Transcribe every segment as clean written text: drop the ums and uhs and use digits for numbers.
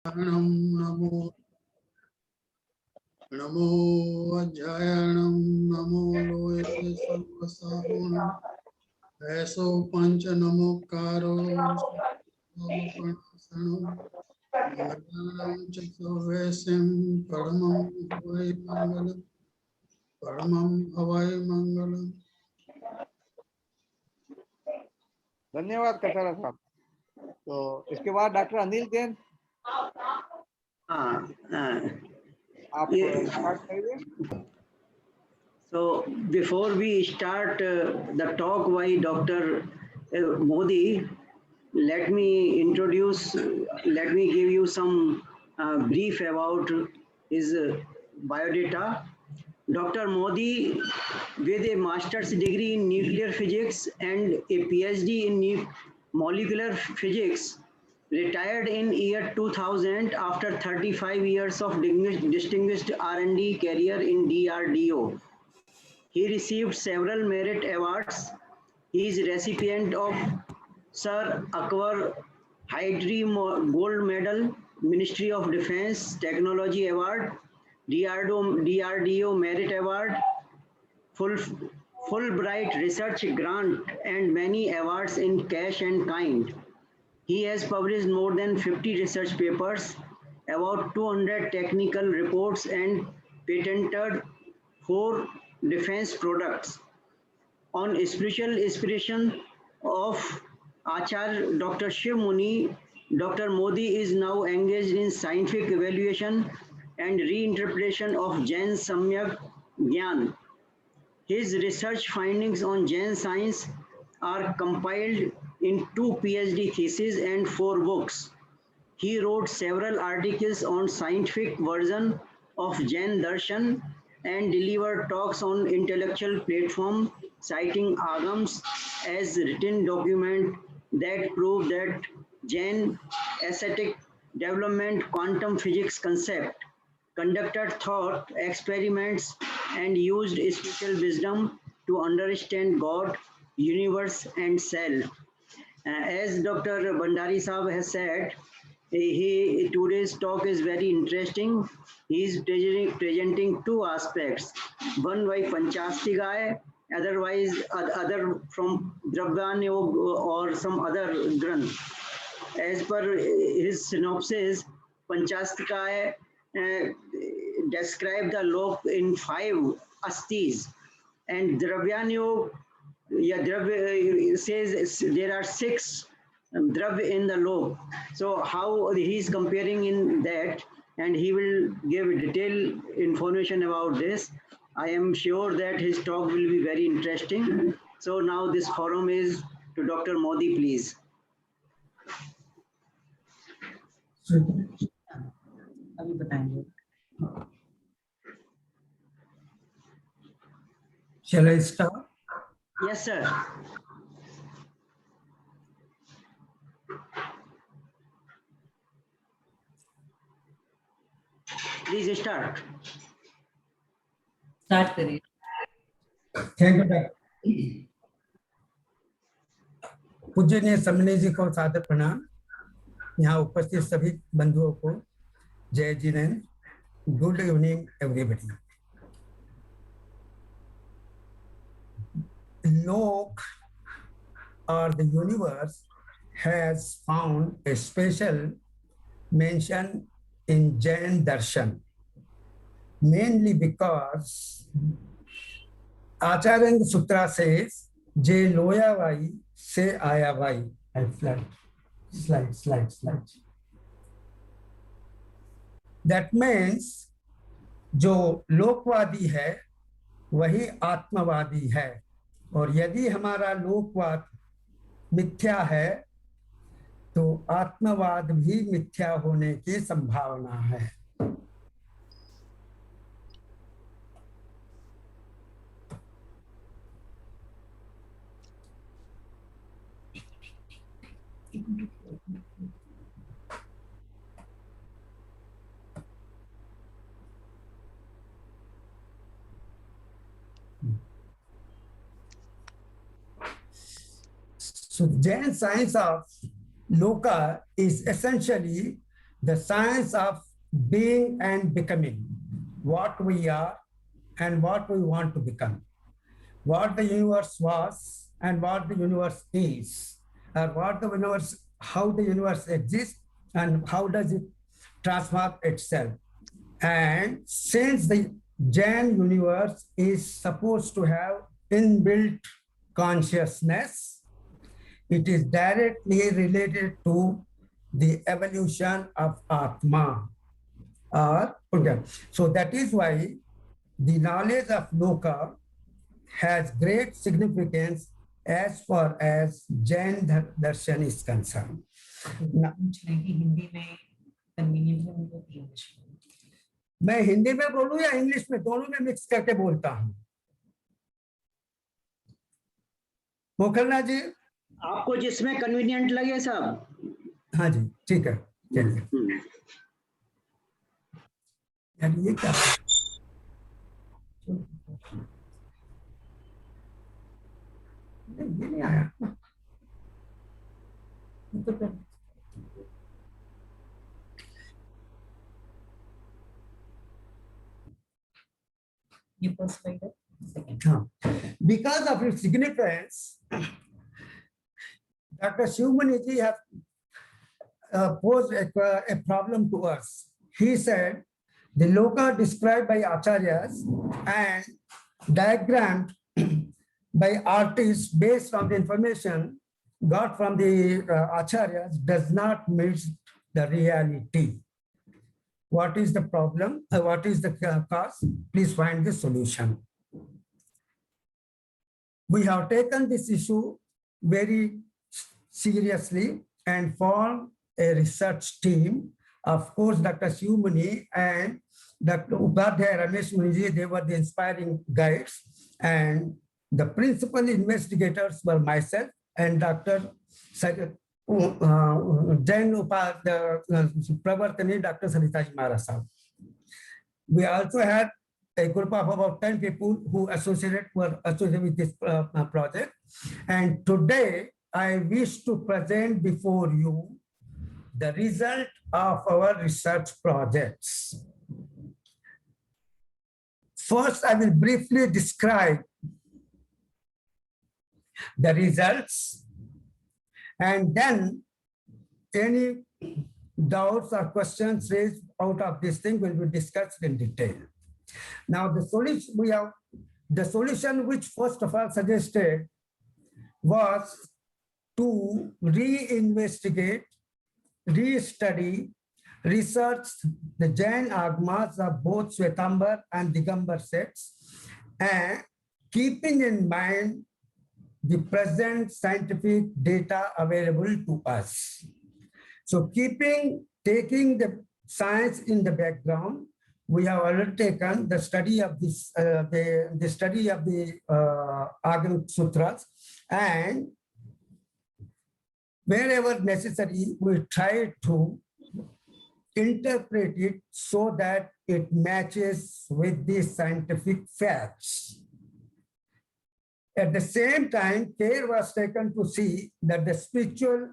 नमो नमो अज्ञायणं नमो लोये सर्वसाहुनं ऐसो पंच नमोकारो मंगलानं च सर्वेशं परमं हवै मंगलम्। धन्यवाद कटारा साहब। तो इसके बाद डॉक्टर अनिल जैन, आप स्टार्ट करिए। So before we start the talk by Dr. Modi, let me give you some brief about his biodata. Dr. Modi, with a master's degree in nuclear physics and a PhD in molecular physics, retired in year 2000 after 35 years of distinguished R&D career in DRDO. He received several merit awards. He is recipient of Sir Akbar Hydri Gold Medal, Ministry of Defence Technology Award, DRDO Merit Award, Fulbright Research Grant, and many awards in cash and kind. He has published more than 50 research papers, about 200 technical reports, and patented 4 defense products. On spiritual inspiration of Acharya Dr. Shiv Muni, Dr. Modi is now engaged in scientific evaluation and reinterpretation of Jain Samyak Gyan. His research findings on Jain science are compiled in 2 PhD theses and 4 books. He wrote several articles on scientific version of Jain Darshan and delivered talks on intellectual platform citing Agams as written document that prove that Jain ascetic development quantum physics concept, conducted thought experiments and used spiritual wisdom to understand God, universe and self. As Dr. Bandari Saab has said, today's talk is very interesting. He is presenting 2 aspects. One by Panchastigaya, other from Dravyan Yoga or some other granth. As per his synopsis, Panchastigaya describe the lok in 5 astis, and Dravyan Yoga says there are 6 drav in the lok. So how he is comparing in that, and he will give detailed information about this. I am sure that his talk will be very interesting. So now this forum is to Dr. Modi, please. अभी बताएंगे. Shall I start? Yes, sir. Please start. Start करिए. Thank you, Doctor. पूज्यनीय सम्मेलन जी को सादर प्रणाम. यहाँ उपस्थित सभी बंधुओं को जय Jinendra. Good evening everybody. Lok or the universe has found a special mention in Jain Darshan, mainly because Acharya Sutra says, Je loya vai se aya vai. Slide. That means जो लोकवादी है वही आत्मवादी है, और यदि हमारा लोकवाद मिथ्या है तो आत्मवाद भी मिथ्या होने की संभावना है. So Jain science of Loka is essentially the science of being and becoming, what we are and what we want to become, what the universe was and what the universe is, or what the universe, how the universe exists and how does it transform itself. And since the Jain universe is supposed to have inbuilt consciousness, it is directly related to the evolution of Atma or Buddha. So that is why the knowledge of Loka has great significance as far as Jain darshan is concerned. Now, Hindi में convenient है उनको English में मैं हिंदी में बोलूं या English में, दोनों में मिक्स करके बोलता हूं। मोखलना जी, आपको जिसमें कन्वीनियंट लगे साहब। हाँ जी, ठीक है, चलिए। यार ये क्या, ये नहीं आया। ये फर्स्ट स्लाइड है second Because of its significance, Dr. Shivmani ji have posed a problem to us. He said the Loka described by acharyas and diagrammed by artists based on the information got from the acharyas does not meet the reality. What is the problem? What is the cause? Please find the solution. We have taken this issue very seriously and formed a research team. Of course, Dr. Shivmani and Dr. Upadhyay Ramesh Muniji, they were the inspiring guides, and the principal investigators were myself and Dr. Jain Pravartani, Dr. Saritaji Maharaj. We also had a group of about 10 people who were associated with this project. And today, I wish to present before you the result of our research projects. First, I will briefly describe the results, and then any doubts or questions raised out of this thing will be discussed in detail. Now, the solution which first of all suggested was to reinvestigate, re-study, research the Jain Agmas of both Shwetambar and Digambar sects, and keeping in mind the present scientific data available to us. So taking the science in the background, we have already taken the study of this, the study of the Agam Sutras, and wherever necessary, we try to interpret it so that it matches with the scientific facts. At the same time, care was taken to see that the spiritual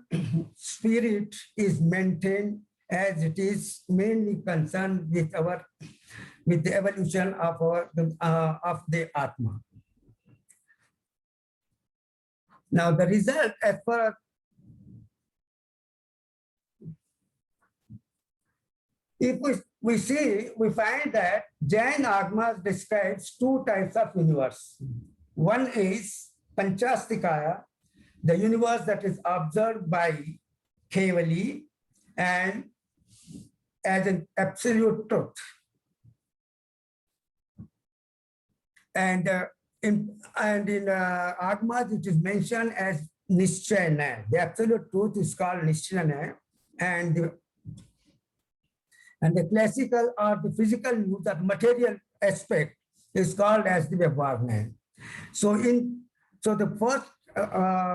spirit is maintained as it is mainly concerned with the evolution of the Atma. Now, the result, as far as if we see, we find that Jain Agmas describes two types of universe. One is Panchastikaya, the universe that is observed by Kevali and as an absolute truth. And in Agmas, it is mentioned as Nishchayana. The absolute truth is called Nishchayana, and the classical or the physical use of material aspect is called as the Vyavharana. So the first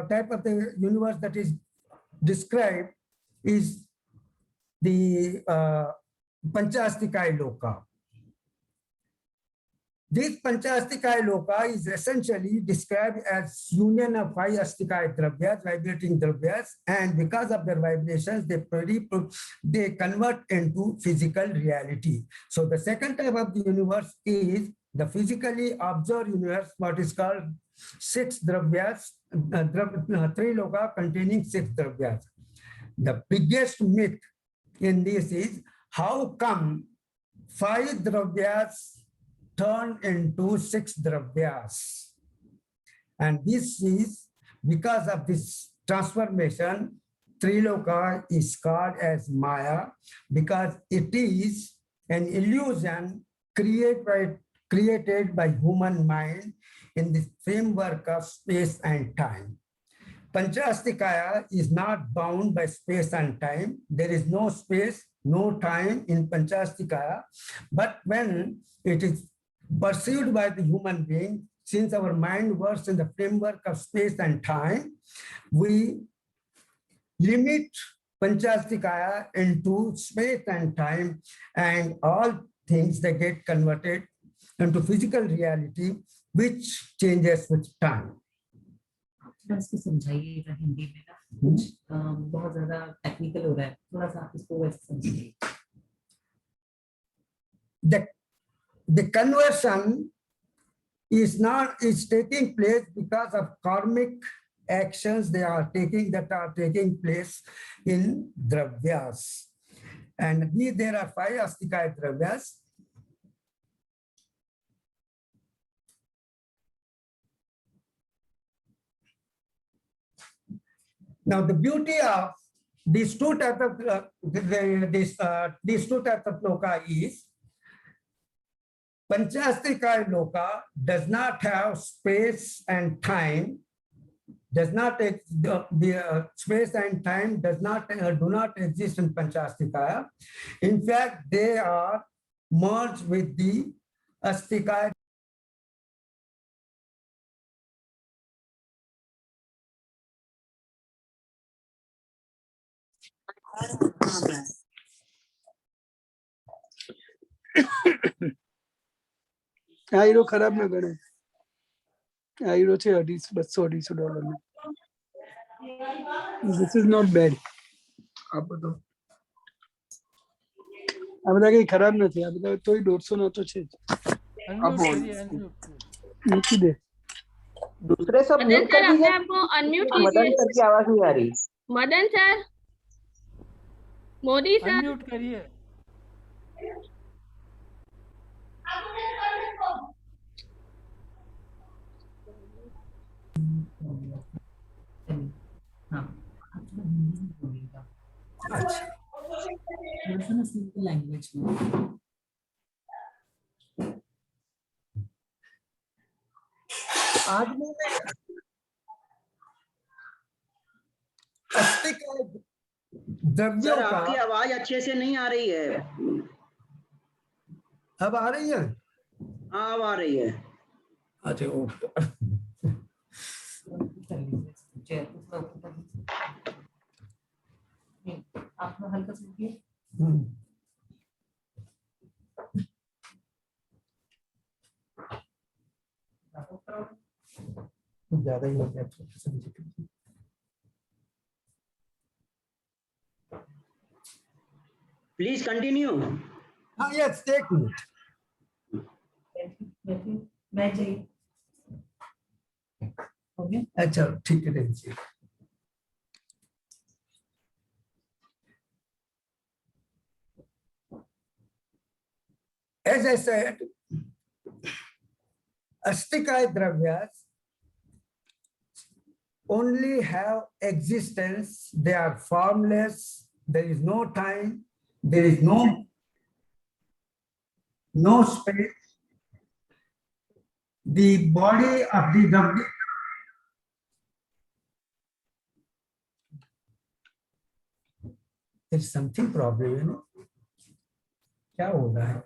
type of the universe that is described is the Panchastikaya Loka. This Panchastikaya Loka is essentially described as union of 5 Astikaya Dravyas, vibrating Dravyas, and because of their vibrations, they convert into physical reality. So the second type of the universe is the physically observed universe, what is called 6 Dravyas, 3 Loka containing 6 Dravyas. The biggest myth in this is how come 5 Dravyas turn into 6 Dravyas. And this is because of this transformation. Triloka is called as Maya because it is an illusion created by human mind in the framework of space and time. Panchastikaya is not bound by space and time. There is no space, no time in Panchastikaya. But when it is perceived by the human being, since our mind works in the framework of space and time, we limit Panchastikaya into space and time, and all things they get converted into physical reality, which changes with time. इसको समझाइएगा हिंदी में ना, कुछ बहुत ज्यादा technical हो रहा है, थोड़ा सा आप इसको वैसे समझिए. The conversion is taking place because of karmic actions that are taking place in dravyas. And there are 5 Astikaya dravyas. Now the beauty of these two types of loka is Panchastikaya Loka does not have space and time, does not the space and time do not exist in Panchastikaya. In fact, they are merged with the Astikaya. आईरो खराब ना करे. आईरो छे $200 में. This is not bad. आप बताओ. आप बता के खराब ना थे. आप बता तो ही 150 ना तो छे. आप नीचे दे. दूसरे सब म्यूट कर दीजिए. आपको अनम्यूट मदन कीजिए. सर की आवाज नहीं आ रही. Madan sir, Modi sir, unmute करिए. लैंग्वेज में आदमी में अस्तित्व द्रव्यों सर का. आपकी आवाज अच्छे से नहीं आ रही है. अब आ रही है? हाँ अब आ रही है. अच्छा आप हल्का सुनिए. ज्यादा ही हो गया. Please continue. हाँ यस टेक मिनट. मैं चाहिए. अच्छा ठीक है जी. As I said, Astikaya dravyas only have existence. They are formless. There is no time. There is no space. The body of the dravya. There is something problem, you know. क्या हो रहा है?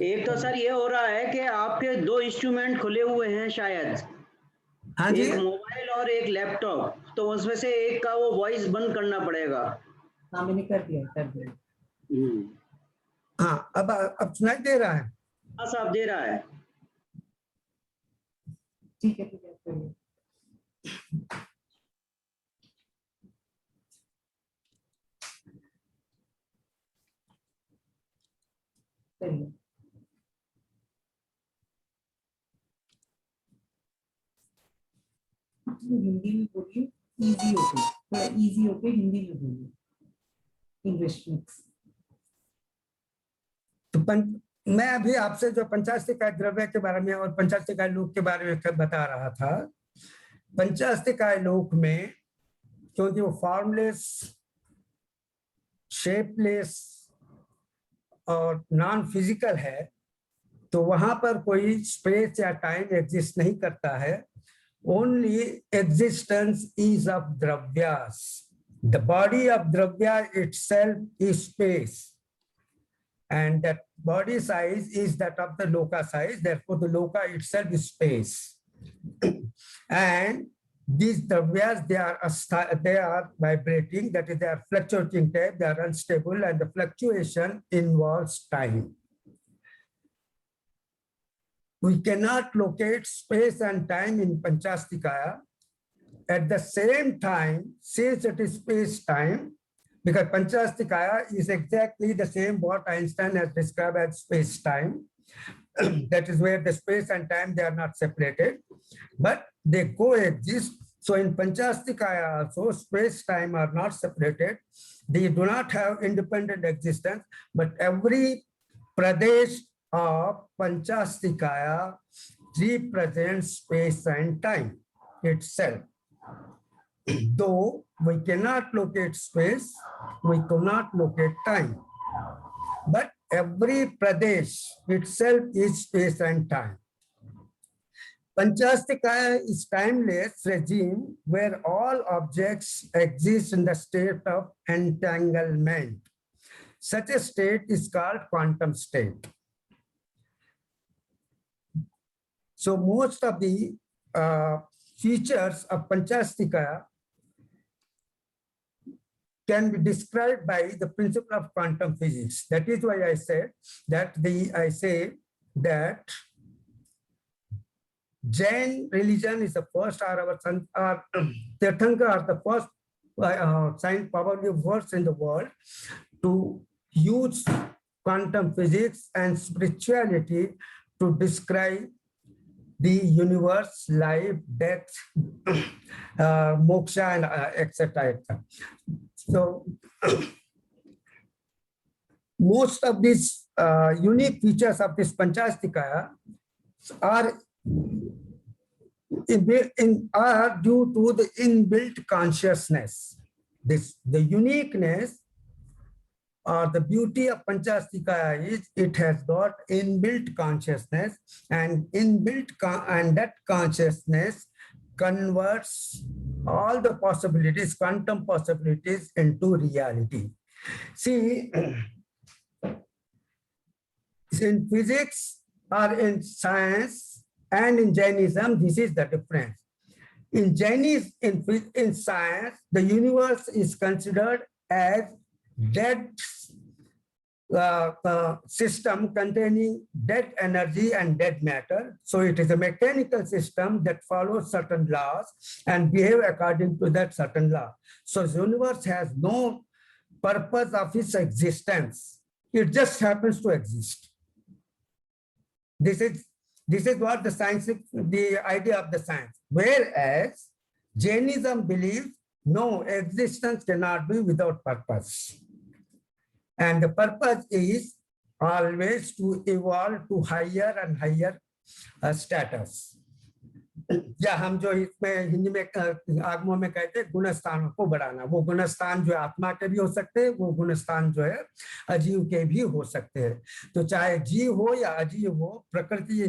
एक तो सर ये हो रहा है कि आपके 2 इंस्ट्रूमेंट खुले हुए हैं शायद. हाँ जी. एक मोबाइल और एक लैपटॉप. तो उसमें से एक का वो वॉइस बंद करना पड़ेगा. हाँ मैंने कर दिया. हाँ, अब सुनाई दे रहा है? हाँ साहब, दे रहा है। ठीक है, करिए। करिए। हिंदी में बोलिए, इजी होके, थोड़ा इजी होके हिंदी में बोलिए, इंग्लिश मिक्स। तो मैं अभी आपसे जो पंचास्तिकाय द्रव्य के बारे में और पंचास्तिकाय लोक के बारे में बता रहा था। पंचास्तिकाय लोक में क्योंकि वो फॉर्मलेस, शेपलेस और नॉन फिजिकल है, तो वहां पर कोई स्पेस या टाइम एग्जिस्ट नहीं करता है। Only existence is of dravyas. The body of dravya itself is space, and that body size is that of the loka size, therefore the loka itself is space. And these dravyas, they are vibrating, that is, they are fluctuating type, they are unstable, and the fluctuation involves time. We cannot locate space and time in Panchastikaya. At the same time, since it is space-time, because Panchastikaya is exactly the same what Einstein has described as space-time. That is where the space and time, they are not separated, but they coexist. So in Panchastikaya also, space-time are not separated. They do not have independent existence, but every pradesh of Panchastikaya represents space and time itself. Though we cannot locate space, we cannot locate time, but every pradesh itself is space and time. Panchastikaya is timeless regime where all objects exist in the state of entanglement. Such a state is called quantum state. So most of the features of Panchastikaya can be described by the principle of quantum physics. That is why I said that Jain religion is the first, or our Tirthankara are the first science, probably first in the world to use quantum physics and spirituality to describe the universe, life, death, moksha, and etc. So most of these unique features of this Panchastikaya are due to the inbuilt consciousness. The uniqueness or the beauty of Panchastikaya is it has got inbuilt consciousness, and that consciousness converts all the possibilities, quantum possibilities, into reality. See, in physics or in science and in Jainism, this is the difference. In Jainism, in science, the universe is considered as dead system containing dead energy and dead matter. So it is a mechanical system that follows certain laws and behave according to that certain law. So the universe has no purpose of its existence. It just happens to exist. This is what the idea of the science. Whereas Jainism believes no, existence cannot be without purpose. And the purpose is always to evolve to higher and higher status. या हम जो इसमें हिंदी में आगमों में कहते हैं गुणस्थानों को बढ़ाना, वो गुणस्थान जो आत्मा के भी हो सकते हैं, वो गुणस्थान जो है अजीव के भी हो सकते हैं। तो चाहे जीव हो या अजीव हो, प्रकृति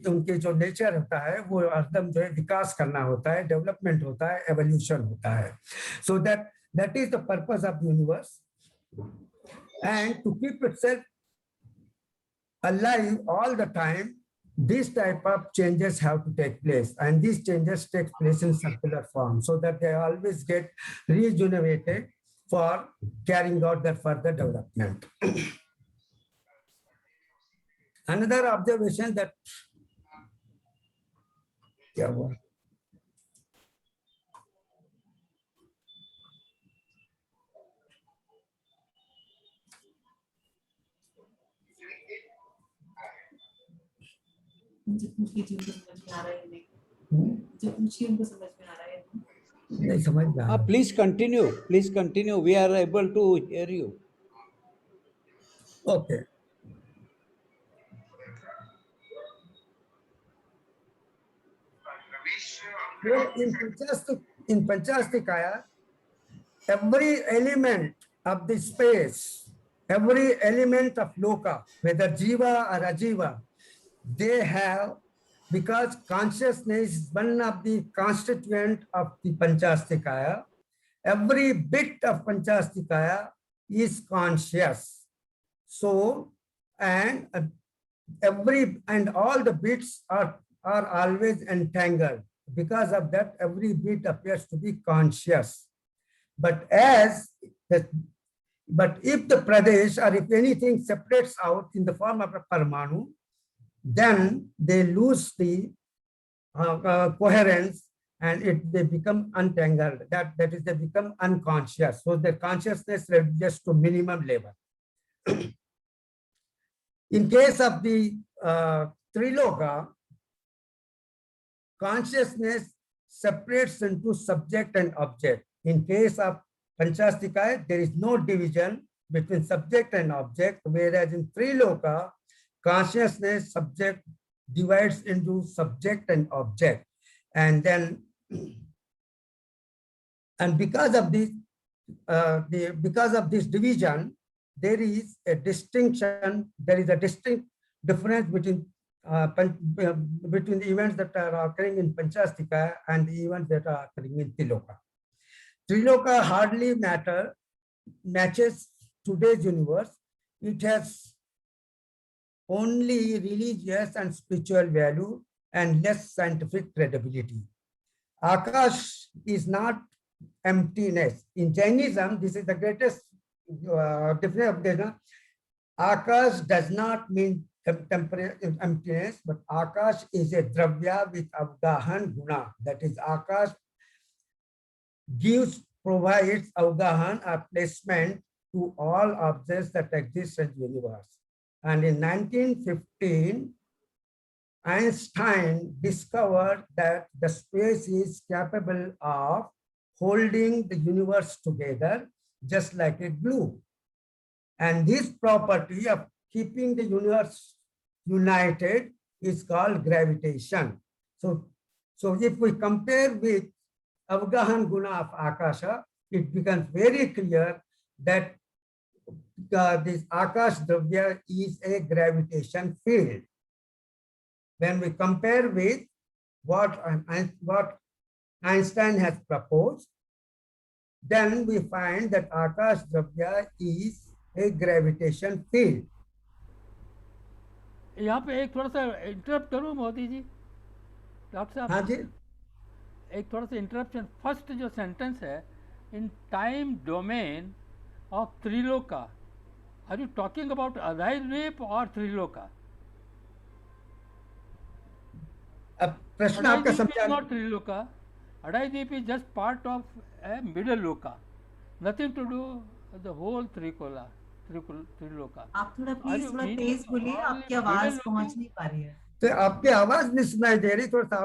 उनके जो नेचर होता है वो हरदम जो है विकास करना होता है, डेवलपमेंट होता है, एवोल्यूशन होता है। So that is the purpose of the universe, and to keep itself alive all the time, this type of changes have to take place, and these changes take place in circular form so that they always get regenerated for carrying out their further development. another observation that क्या हुआ? जब पूछी थी उनको समझ में आ रहा है नहीं, जब पूछी उनको समझ में आ रहा है नहीं समझ में आ रहा। Please continue. We are able to hear you. Okay. Well, in Panchastikaya, every element of the space, every element of loka, whether jiva or ajiva, they have, because consciousness is one of the constituent of the Panchastikaya, every bit of Panchastikaya is conscious. So, and all the bits are always entangled. Because of that, every bit appears to be conscious. But if the Pradesh or if anything separates out in the form of a Parmanu, then they lose the coherence and they become untangled. That is, they become unconscious. So their consciousness reduces to minimum level. In case of the Triloka, consciousness separates into subject and object. In case of Panchastikaya, there is no division between subject and object, whereas in Triloka, consciousness subject divides into subject and object. And then, and because of this division, there is a distinction. There is a distinct difference between the events that are occurring in Panchastikaya and the events that are occurring in Triloka. Triloka hardly matches today's universe. It has only religious and spiritual value and less scientific credibility. Akash is not emptiness. In Jainism, this is the greatest definition of this. Akash does not mean temporary emptiness, but Akash is a dravya with avgahan guna. That is, Akash provides avgahan or placement to all objects that exist in the universe. And in 1915, Einstein discovered that the space is capable of holding the universe together just like a glue. And this property of keeping the universe united is called gravitation. So if we compare with Avgahan Guna of Akasha, it becomes very clear that this Akash Dravya is a gravitation field. When we compare with what Einstein has proposed, then we find that Akash Dravya is a gravitation field. यहाँ पे एक थोड़ा सा interrupt करूँ Modi ji, doctor साहब? हाँ जी, एक थोड़ा सा इंटरप्शन. फर्स्ट जो सेंटेंस है, in time domain of triloka, are you talking about Adhai Dweep और त्रिलोका? अब प्रश्न आपका समझा. Not triloka, Adhai Dweep is just part of a middle loka, nothing to do the whole triloka. आप थोड़ा प्लीज थोड़ा तेज बोलिए, आपकी आवाज पहुंच नहीं पा रही है. तो आपकी आवाज नहीं सुनाई दे रही, थोड़ा सा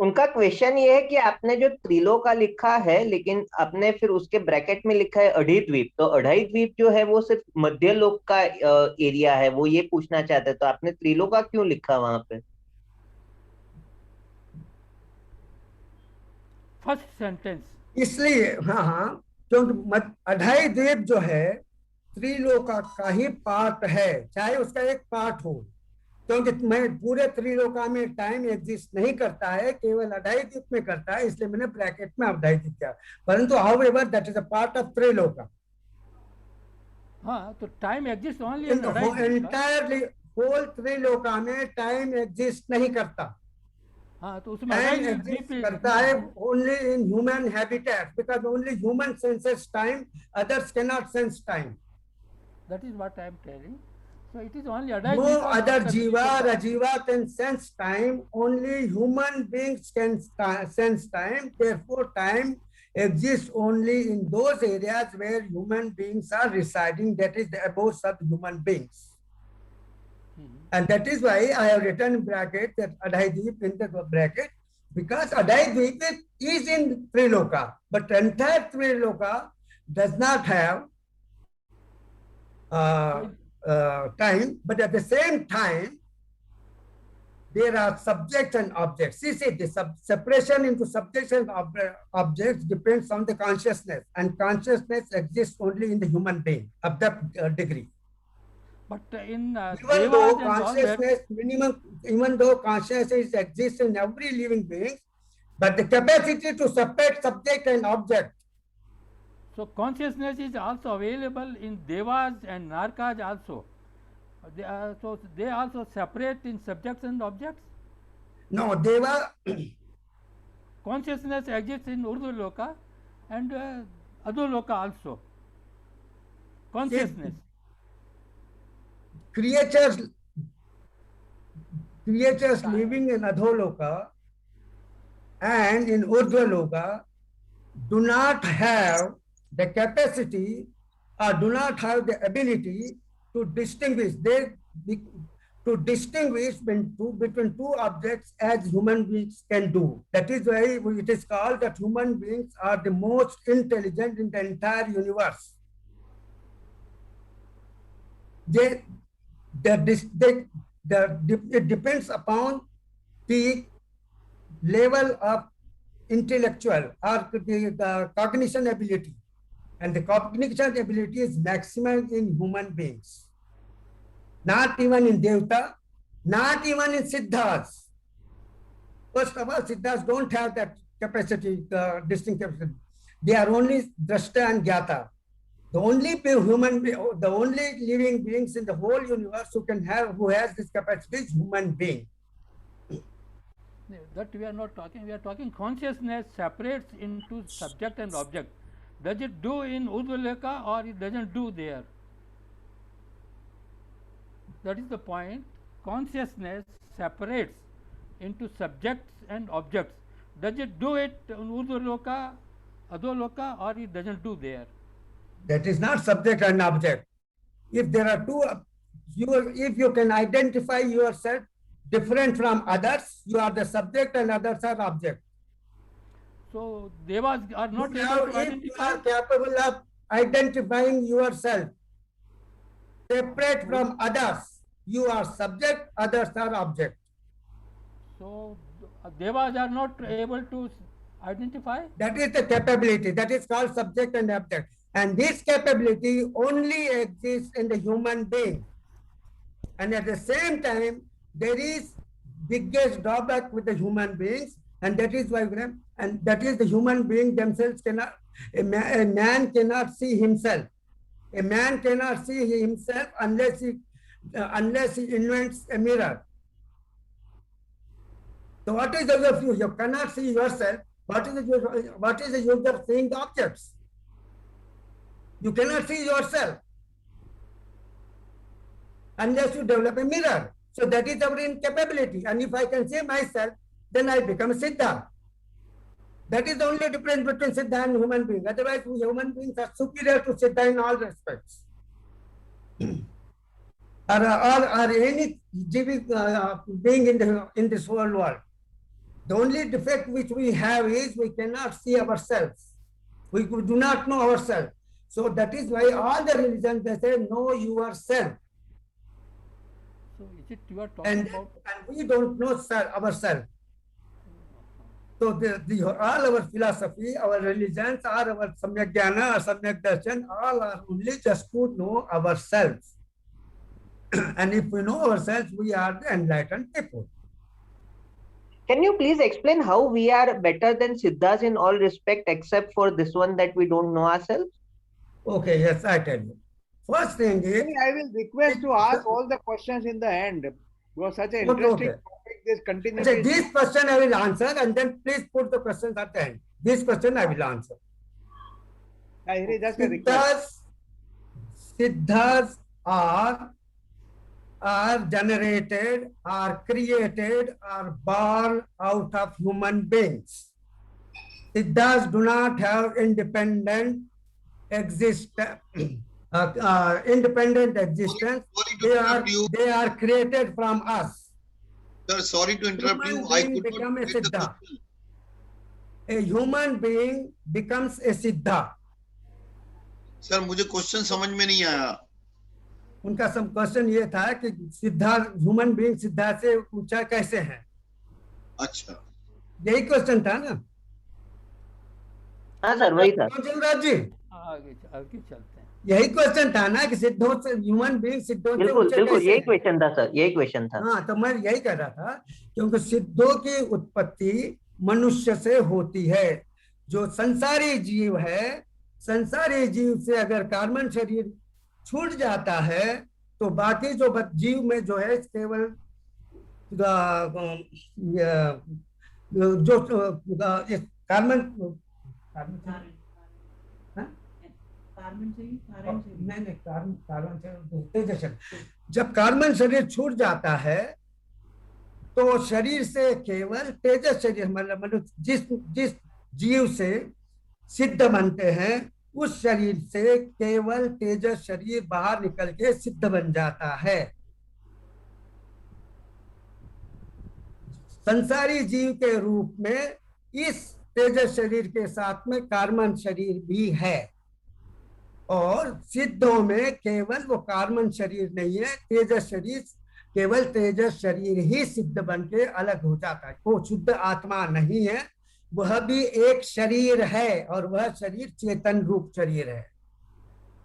उनका क्वेश्चन ये है कि आपने जो त्रिलोका लिखा है, लेकिन आपने फिर उसके ब्रैकेट में लिखा है अढ़ाई द्वीप, तो अढ़ाई द्वीप जो है वो सिर्फ मध्य लोक का एरिया है, वो ये पूछना चाहते हैं. तो आपने त्रिलोका क्यों लिखा वहां पे? फर्स्ट सेंटेंस इसलिए, हाँ, क्योंकि अढ़ाई द्वीप जो है त्रिलोका का ही पार्ट है, चाहे उसका एक पार्ट हो, क्योंकि मैं पूरे त्रिलोका में टाइम एग्जिस्ट नहीं करता है, केवल अढ़ाई द्वीप में करता है, इसलिए मैंने ब्रैकेट में अढ़ाई द्वीप किया. परंतु however that is a part of triloka. हाँ, तो time exist only in entirely whole triloka में टाइम एग्जिस्ट नहीं करता. हाँ, तो उसमें टाइम एग्जिस्ट करता है only in human habitat, because only human senses time, others can not sense time. That is what I am telling. So it is only Adai No Dvipa other after jiva or Triloka. ajiva can sense time. Only human beings can sense time. Therefore, time exists only in those areas where human beings are residing. That is the abode of human beings. And that is why I have written in bracket that Adhaidvip in the bracket, because Adhaidvip is in Triloka, but entire Triloka does not have time, but at the same time, there are subjects and objects. You see, the separation into subjects and objects depends on the consciousness, and consciousness exists only in the human being of that degree. But in Even though Devas and all that, consciousness minimum, even though consciousness exists in every living being, but the capacity to separate subject and object. so consciousness is also available in Devas and Narkas also. So they also separate in subjects and objects. No, Deva, Consciousness exists in Urdu Loka and Adoloka also. Consciousness. creatures living in Adholoka and in Urdhvaloka do not have the capacity or do not have the ability to distinguish. To distinguish between two objects as human beings can do. That is why it is called that human beings are the most intelligent in the entire universe. It depends upon the level of intellectual or the cognition ability, and the cognition ability is maximum in human beings. Not even in Devta, not even in Siddhas. First of all, Siddhas don't have that capacity, distinct capacity. They are only Drashta and Gyata. The only the only living beings in the whole universe who has this capacity is human being. That we are not talking. We are talking consciousness separates into subject and object. Does it do in Urdhvaleka or it doesn't do there? That is the point. Consciousness separates into subjects and objects. Does it do it in Urdhvaloka, Adholoka, or it doesn't do there? That is not subject and object. If there are two, if you can identify yourself different from others, you are the subject and others are object. So Devas are not Now, able to if identify. you are capable of identifying yourself separate from others, you are subject, others are object. So Devas are not able to identify. That is the capability. That is called subject and object. And this capability only exists in the human being. And at the same time, there is biggest drawback with the human beings, and that is why, and that is the human being themselves cannot, a man cannot see himself. A man cannot see himself unless he invents a mirror. So what is the use of you? You cannot see yourself. What is the use of seeing the objects? You cannot see yourself unless you develop a mirror. So that is our incapability. And if I can see myself, then I become a Siddha. That is the only difference between Siddha and human being. Otherwise, we human beings are superior to Siddha in all respects. or any being in this whole world. The only defect which we have is we cannot see ourselves. We do not know ourselves. So that is why all the religions, they say, know yourself. So is it you are talking about? And we don't know ourselves. So all our philosophy, our religions, our Samyak Jnana or Samyak Darshan, all are only just to know ourselves. And if we know ourselves, we are the enlightened people. Can you please explain how we are better than Siddhas in all respect except for this one that we don't know ourselves? Okay, yes, I tell you. First thing is, I will request to ask all the questions in the end. Because such an interesting topic, this continuity. This question I will answer, and then please put the questions at the end. This question I will answer. Just a request. Siddhas are are generated, are created, are born out of human beings. Siddhas do not have independent existence. Independent existence. They are created from us. Sir, sorry to interrupt you. I could become not a get the siddha. question. A human being becomes a siddha. Sir मुझे question समझ में नहीं आया. उनका सब question ये था कि सिद्धा ह्यूमन बीइंग सिद्धा से ऊंचा कैसे है. अच्छा, यही क्वेश्चन था ना. हाँ सर वही था. राज जी आगे चलते हैं. यही क्वेश्चन था ना कि सिद्धों से ह्यूमन बीइंग सिद्धों से बिल्कुल ऊंचे बिल्कुल कैसे यही हैं? क्वेश्चन था सर, यही क्वेश्चन था. हाँ, तो मैं यही कह रहा था क्योंकि सिद्धों की उत्पत्ति मनुष्य से होती है. जो संसारी जीव है, संसारी जीव से अगर कार्बन शरीर छूट जाता है तो बाकी जो जीव में जो है केवल जो कार्बन जब कार्बन शरीर छूट जाता है तो शरीर से केवल तेजस शरीर मतलब जिस जीव से सिद्ध बनते हैं उस शरीर से केवल तेजस शरीर बाहर निकल के सिद्ध बन जाता है. संसारी जीव के रूप में इस तेजस शरीर के साथ में कार्बन शरीर भी है और सिद्धों में केवल वो कार्बन शरीर नहीं है, तेजस शरीर, केवल तेजस शरीर ही सिद्ध बन के अलग हो जाता है. वो शुद्ध आत्मा नहीं है, वह भी एक शरीर है और वह शरीर चेतन रूप शरीर है,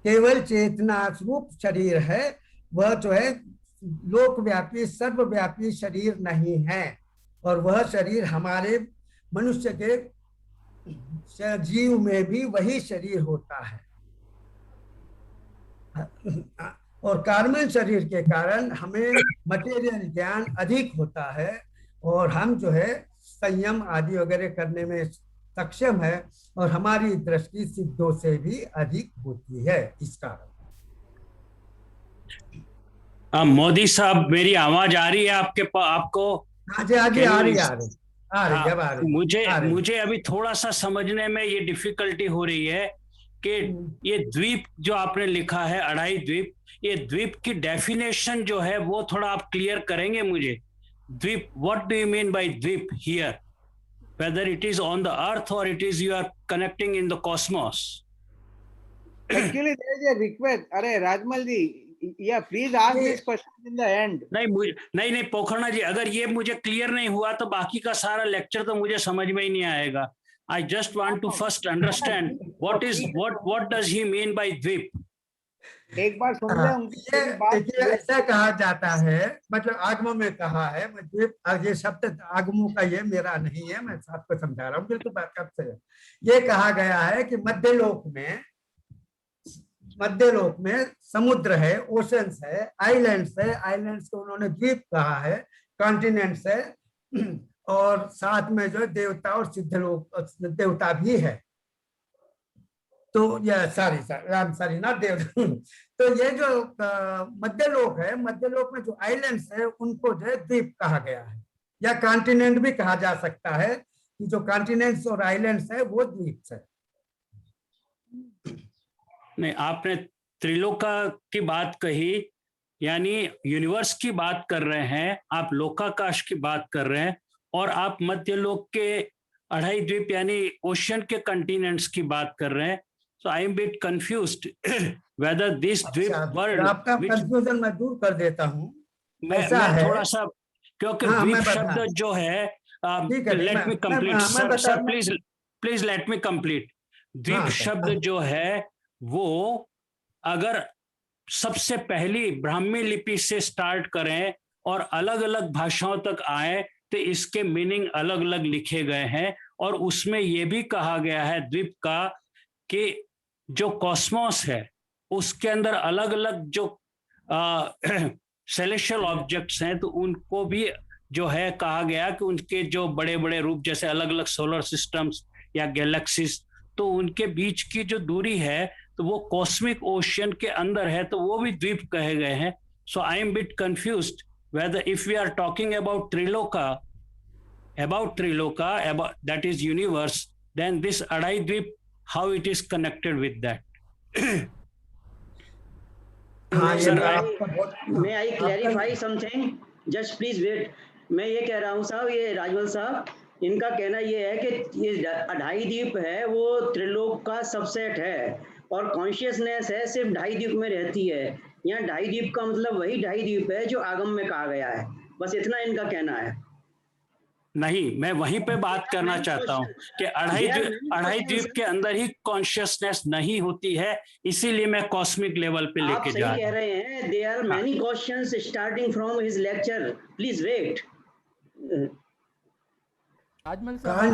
केवल चेतना रूप शरीर है. वह जो है लोकव्यापी सर्वव्यापी शरीर नहीं है और वह शरीर हमारे मनुष्य के जीव में भी वही शरीर होता है. और कार्बन शरीर के कारण हमें मटेरियल ज्ञान अधिक होता है और हम जो है संयम आदि वगैरह करने में सक्षम है और हमारी दृष्टि सिद्धों से भी अधिक होती है. इस कारण मोदी साहब, मेरी आवाज आ रही है आपको? आगे आ रही है. मुझे अभी थोड़ा सा समझने में ये डिफिकल्टी हो रही है कि ये द्वीप जो आपने लिखा है, अढ़ाई द्वीप, ये द्वीप की डेफिनेशन जो है वो थोड़ा आप क्लियर करेंगे मुझे? द्वीप, what do you mean by द्वीप here, whether it is on the earth or it is you are connecting in the cosmos? Actually there is a request. अरे राजमल जी, yeah, please ask this question in the end. नहीं पोखरना जी, अगर ये मुझे clear नहीं हुआ तो बाकी का सारा लेक्चर तो मुझे समझ में ही नहीं आएगा. I just want to first understand what does he mean by द्वीप. एक बार सुन ले उनकी बात. ऐसा कहा जाता है, मतलब आगमों में कहा है. ये शब्द आगमों का ये मेरा नहीं है, मैं आपको समझा रहा हूँ. बिल्कुल बात कब से ये कहा गया है कि मध्यलोक में समुद्र है, ओशंस है, आइलैंड्स है. आइलैंड्स को उन्होंने द्वीप कहा है, कॉन्टिनेंट्स है और साथ में जो देवता और सिद्धलोक देवता भी है. तो ये सॉरी नॉट देवता. तो ये जो मध्यलोक है, मध्यलोक में जो आइलैंड्स है उनको जो है द्वीप कहा गया है या कॉन्टिनेंट भी कहा जा सकता है कि जो कॉन्टिनेंट्स और आइलैंड्स है वो द्वीप है. नहीं, आपने त्रिलोका की बात कही, यानी यूनिवर्स की बात कर रहे हैं आप, लोकाकाश की बात कर रहे हैं और आप मध्यलोक के अढ़ाई द्वीप यानी ओशियन के कॉन्टिनेंट्स की बात कर रहे हैं. So I am a bit confused whether this द्वीप word, आपका कंफ्यूजन मैं दूर कर देता हूँ. मैं थोड़ा सा, क्योंकि द्वीप शब्द जो है, let me complete sir, please let me complete. द्वीप शब्द जो है वो अगर सबसे पहली ब्राह्मी लिपि से स्टार्ट करें और अलग अलग भाषाओं तक आए तो इसके मीनिंग अलग अलग लिखे गए हैं. और उसमें ये भी कहा गया है द्वीप का कि जो कॉस्मोस है उसके अंदर अलग अलग जो सेलेशियल ऑब्जेक्ट्स हैं तो उनको भी जो है कहा गया कि उनके जो बड़े बड़े रूप जैसे अलग अलग सोलर सिस्टम्स या गैलेक्सीज, तो उनके बीच की जो दूरी है तो वो कॉस्मिक ओशियन के अंदर है, तो वो भी द्वीप कहे गए हैं. So I am a bit confused whether if we are talking about Triloka, about that is universe, then this Adai Dweep, how it is connected with that? May I clarify something? Just please wait. मैं ये कह रहा हूँ साहब, ये राजमल साहब, इनका कहना ये है कि ये अढ़ाई द्वीप है वो त्रिलोक का सबसेट है और कॉन्शियसनेस है सिर्फ ढाई द्वीप में रहती है। यहाँ ढाई द्वीप का मतलब वही ढाई द्वीप है जो आगम में कहा गया है, बस इतना इनका कहना है। नहीं, मैं वहीं पे बात करना चाहता हूँ कि अढ़ाई द्वीप के अंदर ही कॉन्शियसनेस नहीं होती है, इसीलिए मैं कॉस्मिक लेवल पे लेके जा रहा हूँ। आप सही कह रहे हैं, there are many questions starting from his lecture. Please wait. Rajmal साहब,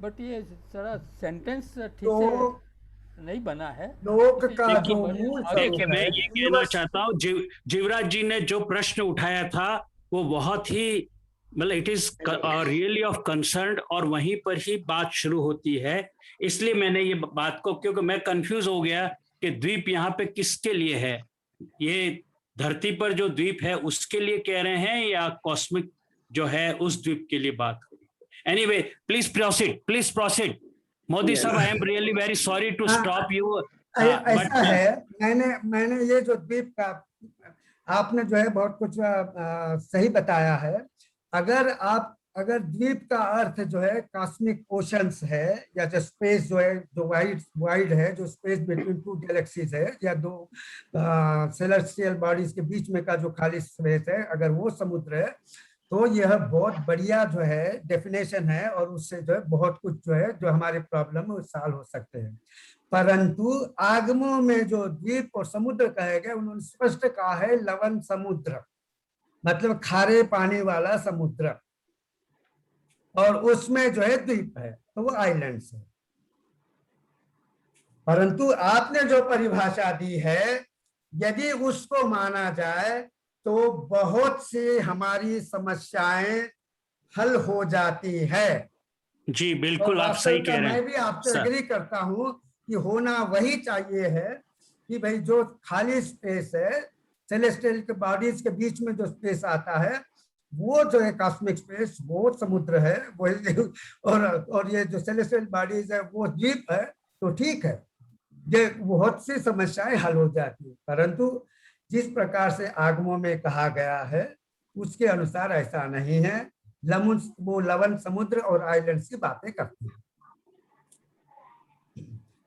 बट ये सारा सेंटेंस ठीक से नहीं बना है। देखिए, मैं ये कहना चाहता हूँ, जीवराज जी ने जो प्रश्न उठाया था वो बहुत ही मतलब it is really of concern और वहीं पर ही बात शुरू होती है। इसलिए मैंने ये बात को, क्योंकि मैं कंफ्यूज हो गया कि द्वीप यहाँ पे किसके लिए है, ये धरती पर जो द्वीप है उसके लिए कह रहे हैं या कॉस्मिक जो है उस द्वीप के लिए बात हो रही। एनीवे, प्लीज प्रोसीड मोदी साहब, I am really very sorry to stop you. ऐसा है, मैंने ये जो द्वीप का आपने जो है बहुत कुछ सही बताया है। अगर द्वीप का अर्थ जो है कॉस्मिक ओशंस है या जो स्पेस जो है जो वाइड है, जो स्पेस बिटवीन टू गैलेक्सीज है या दो सेलेस्टियल बॉडीज के बीच में का जो खाली स्पेस है, अगर वो समुद्र है तो यह बहुत बढ़िया जो है डेफिनेशन है और उससे जो है बहुत कुछ जो है जो हमारे प्रॉब्लम है सॉल्व हो सकते हैं। परंतु आगमों में जो द्वीप और समुद्र कहे गए उन्होंने स्पष्ट कहा है लवण समुद्र, मतलब खारे पानी वाला समुद्र, और उसमें जो है द्वीप है तो वो आइलैंड्स है। परंतु आपने जो परिभाषा दी है यदि उसको माना जाए तो बहुत सी हमारी समस्याएं हल हो जाती है। जी बिल्कुल, आप सही कह रहे हैं। मैं भी आपसे एग्री करता हूं कि होना वही चाहिए है कि भाई जो खाली स्पेस है सेलेस्टियल के बॉडीज के बीच में जो स्पेस आता है वो जो है कॉस्मिक स्पेस वो समुद्र है, और ये जो सेलेस्टियल बॉडीज है वो द्वीप है, तो ठीक है, ये बहुत सी समस्याएं हल हो जाती है। परंतु जिस प्रकार से आगमों में कहा गया है उसके अनुसार ऐसा नहीं है। वो लवण समुद्र और आइलैंड्स की बातें करते हैं।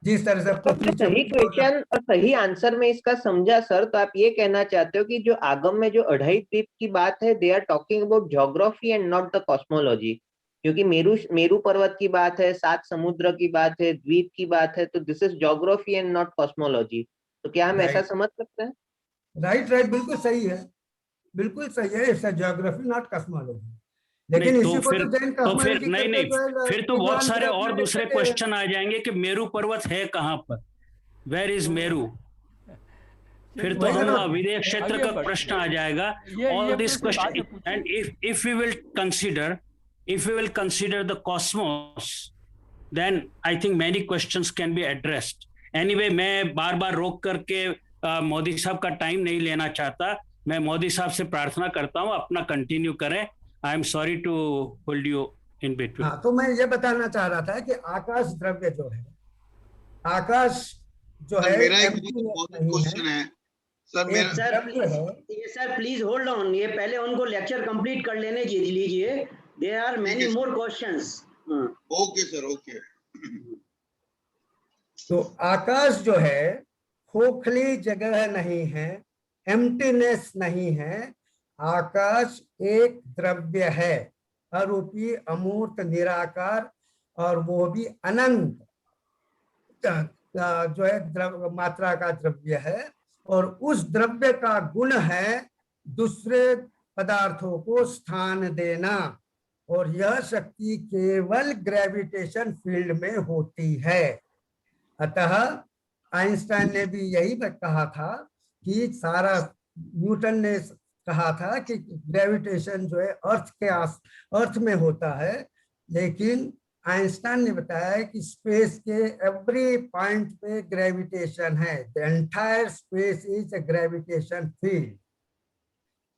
जिस तरह से सही क्वेश्चन और सही आंसर में इसका समझा सर, तो आप ये कहना चाहते हो कि जो आगम में जो अढ़ाई द्वीप की बात है they are talking about geography and not the cosmology, क्योंकि मेरू पर्वत की बात है, 7 समुद्र की बात है, द्वीप की बात है, तो this is geography and not cosmology. तो क्या हम ऐसा समझ सकते हैं? राइट, बिल्कुल सही है, बिल्कुल सही है, इट्स ज्योग्राफी नॉट कॉस्मोलॉजी। लेकिन तो फिर नहीं, फिर तो बहुत सारे और दूसरे क्वेश्चन आ जाएंगे कि मेरू पर्वत है कहाँ पर, वेयर इज मेरू, फिर तो हम विदेश क्षेत्र का प्रश्न आ जाएगा। All this question, and if we will consider the cosmos, then I think many questions can be addressed. Anyway, मैं बार बार रोक करके मोदी साहब का टाइम नहीं लेना चाहता। मैं मोदी साहब से प्रार्थना करता हूँ अपना कंटिन्यू करें। I am sorry to hold you in between. तो मैं ये बताना चाह रहा था कि आकाश द्रव्य जो है, आकाश जो है, मेरा एक क्वेश्चन है sir, sir please hold on, ये पहले उनको लेक्चर कंप्लीट कर लेने लीजिए, there are many more questions. Okay sir, okay. तो आकाश जो है खोखली जगह नहीं है, एम्प्टीनेस नहीं है, आकाश एक द्रव्य है, अरूपी अमूर्त निराकार, और वो भी अनंत जो है मात्रा का द्रव्य है, और उस द्रव्य का गुण है दूसरे पदार्थों को स्थान देना, और यह शक्ति केवल ग्रेविटेशन फील्ड में होती है। अतः आइंस्टाइन ने भी यही कहा था कि सारा, न्यूटन ने कहा था कि ग्रेविटेशन जो है अर्थ में होता है, लेकिन आइंस्टाइन ने बताया कि स्पेस के एवरी पॉइंट पे ग्रेविटेशन है, the entire space is a gravitation field.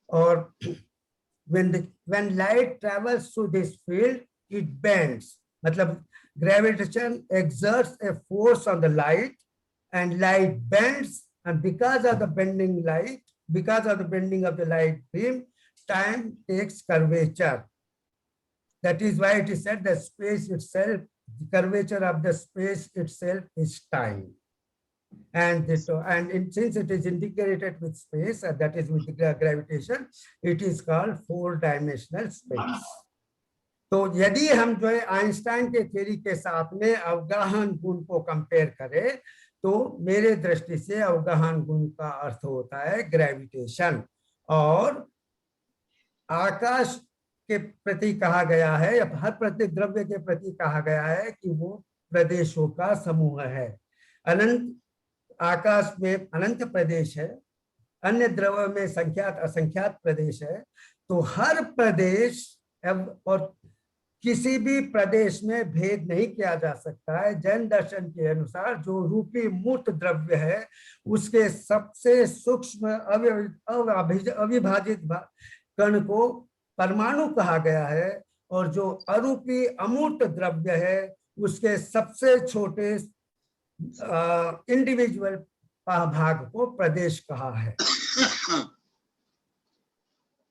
और when light travels through this field, it bends. मतलब gravitation exerts a force on the light, and light bends, and because of the bending of the light beam, time takes curvature. That is why it is said that space itself, the curvature of the space itself is time. And since it is integrated with space, that is with the gravitation, it is called 4-dimensional space. तो यदि हम जो है Einstein के theory के साथ में अवगाहन गुण को कंपेयर करें, तो मेरे दृष्टि से अवगाहन गुण का अर्थ होता है ग्रेविटेशन, और आकाश के प्रति कहा गया है, या हर प्रत्येक द्रव्य के प्रति कहा गया है कि वो प्रदेशों का समूह है। अनंत आकाश में अनंत प्रदेश है, अन्य द्रव्य में संख्यात असंख्यात प्रदेश है। तो हर प्रदेश और किसी भी प्रदेश में भेद नहीं किया जा सकता है। जैन दर्शन के अनुसार जो रूपी मूर्त द्रव्य है, उसके सबसे सूक्ष्म अविभाजित कण को परमाणु कहा गया है, और जो अरूपी अमूर्त द्रव्य है, उसके सबसे छोटे इंडिविजुअल भाग को प्रदेश कहा है।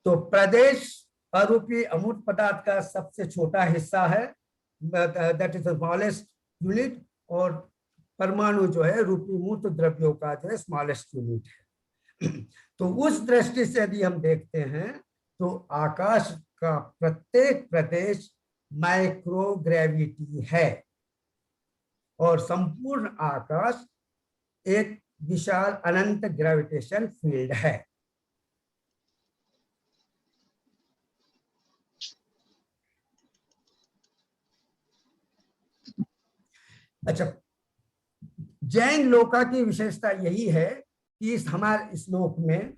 तो प्रदेश अरूपी अमूर्त पदार्थ का सबसे छोटा हिस्सा है, that is the smallest unit, और परमाणु जो है रूपी मूर्त द्रव्यों का जो है स्मॉलेस्ट यूनिट है। तो उस दृष्टि से यदि हम देखते हैं तो आकाश का प्रत्येक प्रदेश माइक्रोग्रेविटी है, और संपूर्ण आकाश एक विशाल अनंत ग्रेविटेशन फील्ड है। अच्छा, जैन लोका की विशेषता यही है कि इस हमारे श्लोक में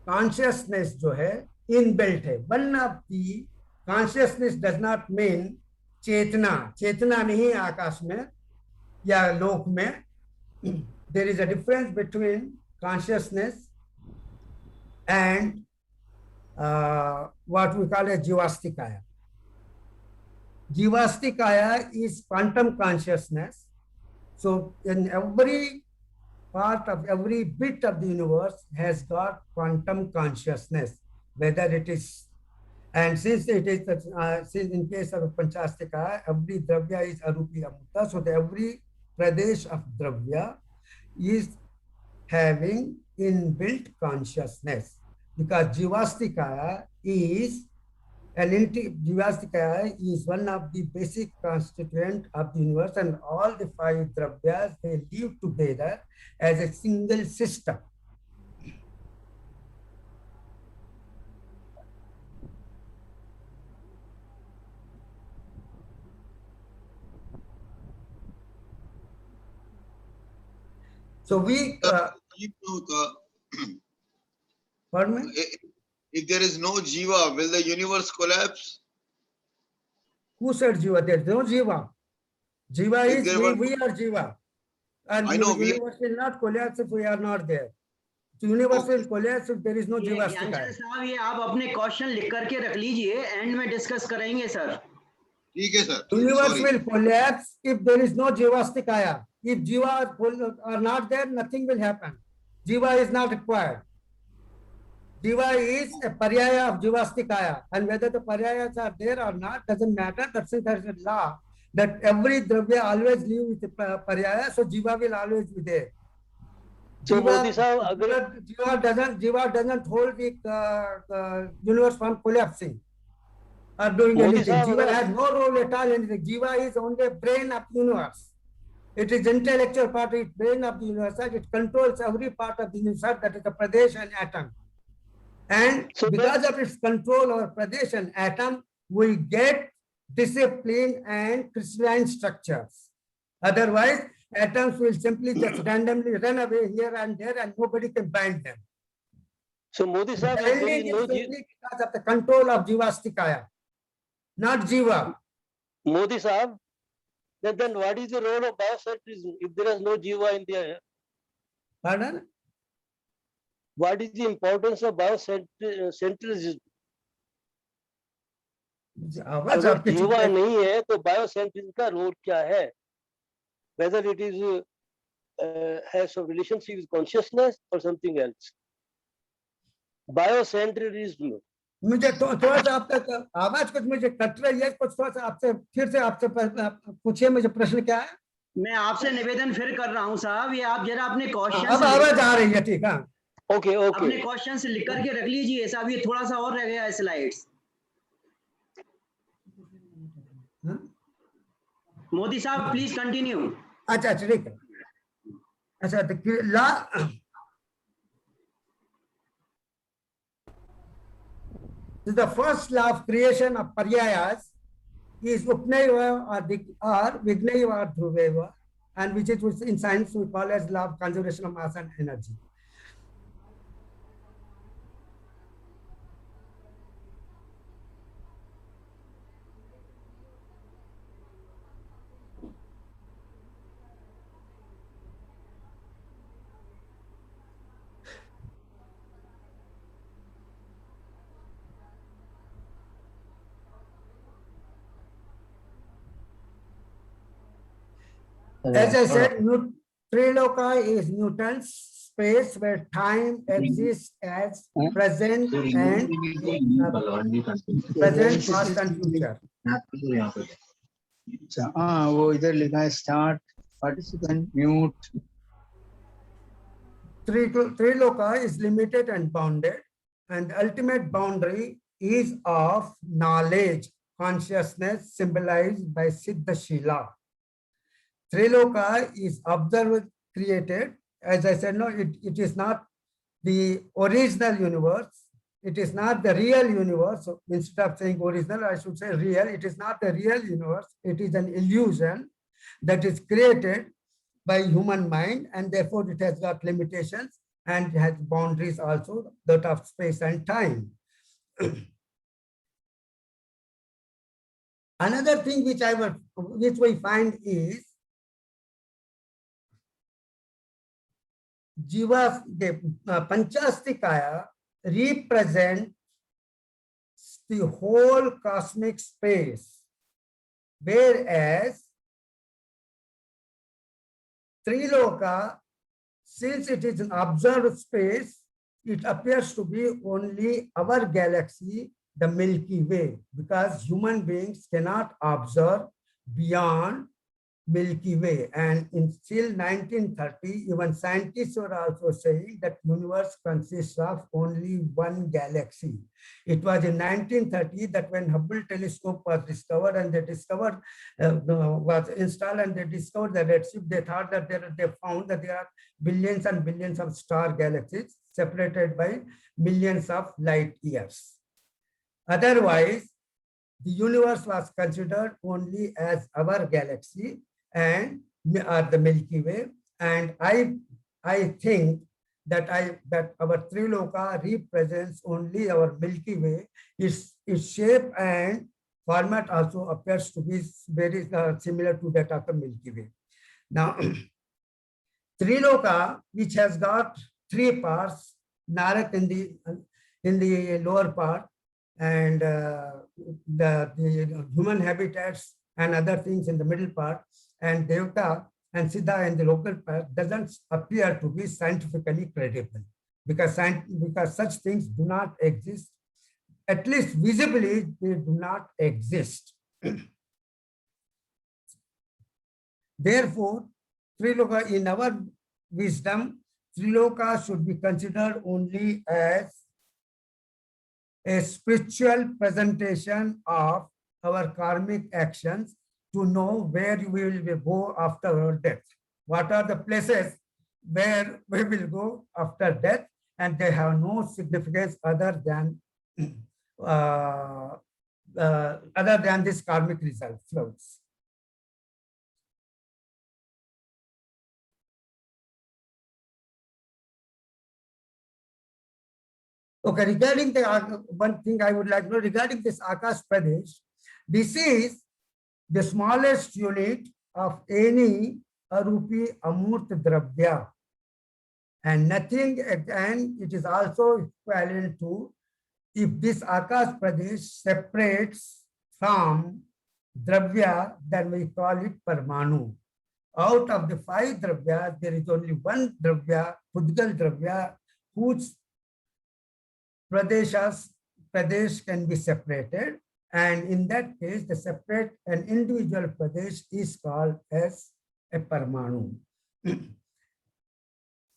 कॉन्शियसनेस जो है इनबिल्ट है। One of the consciousness does not mean chetna, चेतना नहीं आकाश में या लोक में। There is a difference between consciousness and what we call a jivastikaya. Jivastikaya is quantum consciousness. So in every part of every bit of the universe has got quantum consciousness, whether it is, and since it is, since in case of Panchastikaya, every dravya is arupi amurta, so every pradesh of dravya is having inbuilt consciousness, because Jivastikaya is Jivastikaya is one of the basic constituent of the universe, and all the 5 dravyas, they live together as a single system. So we pardon me? If there is no Jiva, will the universe collapse? Who said Jiva? There is no Jiva. Jiva is, we are Jiva. And the universe will not collapse if we are not there. The universe will collapse if there is no Jivastikaya. साहब ये आप अपने question लिख करके रख लीजिए, and में discuss करेंगे सर। ठीक है sir. Universe will collapse if there is no Jivastikaya. If Jiva are not there, nothing will happen. Jiva is not required. Jiva is a paryaya of Jivastikaya, and whether the paryayas are there or not doesn't matter. That's it. There's a law that every dravya always live with the paryaya, so Jiva will always be there. Jiva doesn't hold the universe from collapsing or doing anything. Jiva has no role at all. Anything. Jiva is only a brain of the universe. It is intellectual part, it is brain of the universe. It controls every part of the universe. That is the pradesh and atom. And so because of its control over pradesh and atom, we get discipline and crystalline structures. Otherwise, atoms will simply just randomly run away here and there, and nobody can bind them. So Modi sir, because of the control of Jivastikaya. not Jiva. Modi Sahab, then what is the role of biocentrism if there is no Jiva in there? Pardon? What is the importance of biocentrism? आवाज अगर आपकी जीवा नहीं है तो biocentrism का role क्या है? Whether it is has some relationship with consciousness or something else. Biocentrism. मुझे थोड़ा सा आपका आवाज कुछ मुझे कट रही है, कुछ थोड़ा सा आपसे फिर से आपसे पूछिए मुझे प्रश्न क्या है? मैं आपसे निवेदन फिर कर रहा हूं साहब, ये आप जरा अपने क्वेश्चन अब आवाज आ रही है, ठीक है? ओके ओके, अपने क्वेश्चन से लिख करके रख लीजिए साहब, ये थोड़ा सा और रह गया है स्लाइड्स। मोदी साहब प्लीज कंटिन्यू। अच्छा ठीक है। अच्छा तो the first law of creation of paryayas is upnayva or vignayva or dhruveva, and which is in science we call as law of conservation of mass and energy. As I said, Triloka is Newton's space where time exists as present and present, past and future. वो इधर लिखा है start participant mute. Triloka is limited and bounded, and the ultimate boundary is of knowledge, consciousness symbolized by Siddha Shila. Triloka is observed, created. As I said, no, it is not the original universe. It is not the real universe. So instead of saying original, I should say real. It is not the real universe. It is an illusion that is created by human mind, and therefore it has got limitations and has boundaries also, that of space and time. Another thing which we find is Jiva, the Panchastikaya represents the whole cosmic space, whereas Triloka, since it is an observed space, it appears to be only our galaxy, the Milky Way, because human beings cannot observe beyond Milky Way. And until 1930, even scientists were also saying that universe consists of only one galaxy. It was in 1930 that when Hubble telescope was discovered and they discovered, was installed and they discovered the redshift, they thought that they found that there are billions and billions of star galaxies separated by millions of light years. Otherwise, the universe was considered only as our galaxy and the Milky Way, and I think that our Triloka represents only our Milky Way. Its shape and format also appears to be very similar to that of the Milky Way. Now, Triloka, which has got three parts: Narak in the lower part, and the human habitats and other things in the middle part, and Devta and Siddha in the local part, doesn't appear to be scientifically credible, because such things do not exist. At least visibly, they do not exist. Therefore, Triloka, in our wisdom, Triloka should be considered only as a spiritual presentation of our karmic actions to know where we will go after our death. What are the places where we will go after death, and they have no significance other than this karmic result flows. Okay, regarding the one thing I would like to know regarding this Akash Pradesh, This is the smallest unit of any arupi amurt dravya, and nothing, and it is also equivalent to if this Akash Pradesh separates from dravya, then we call it Parmanu. Out of the 5 dravyas, there is only 1 dravya, Pudgal dravya, whose Pradesh can be separated. And in that case, the separate and individual Pradesh is called as a Parmanu.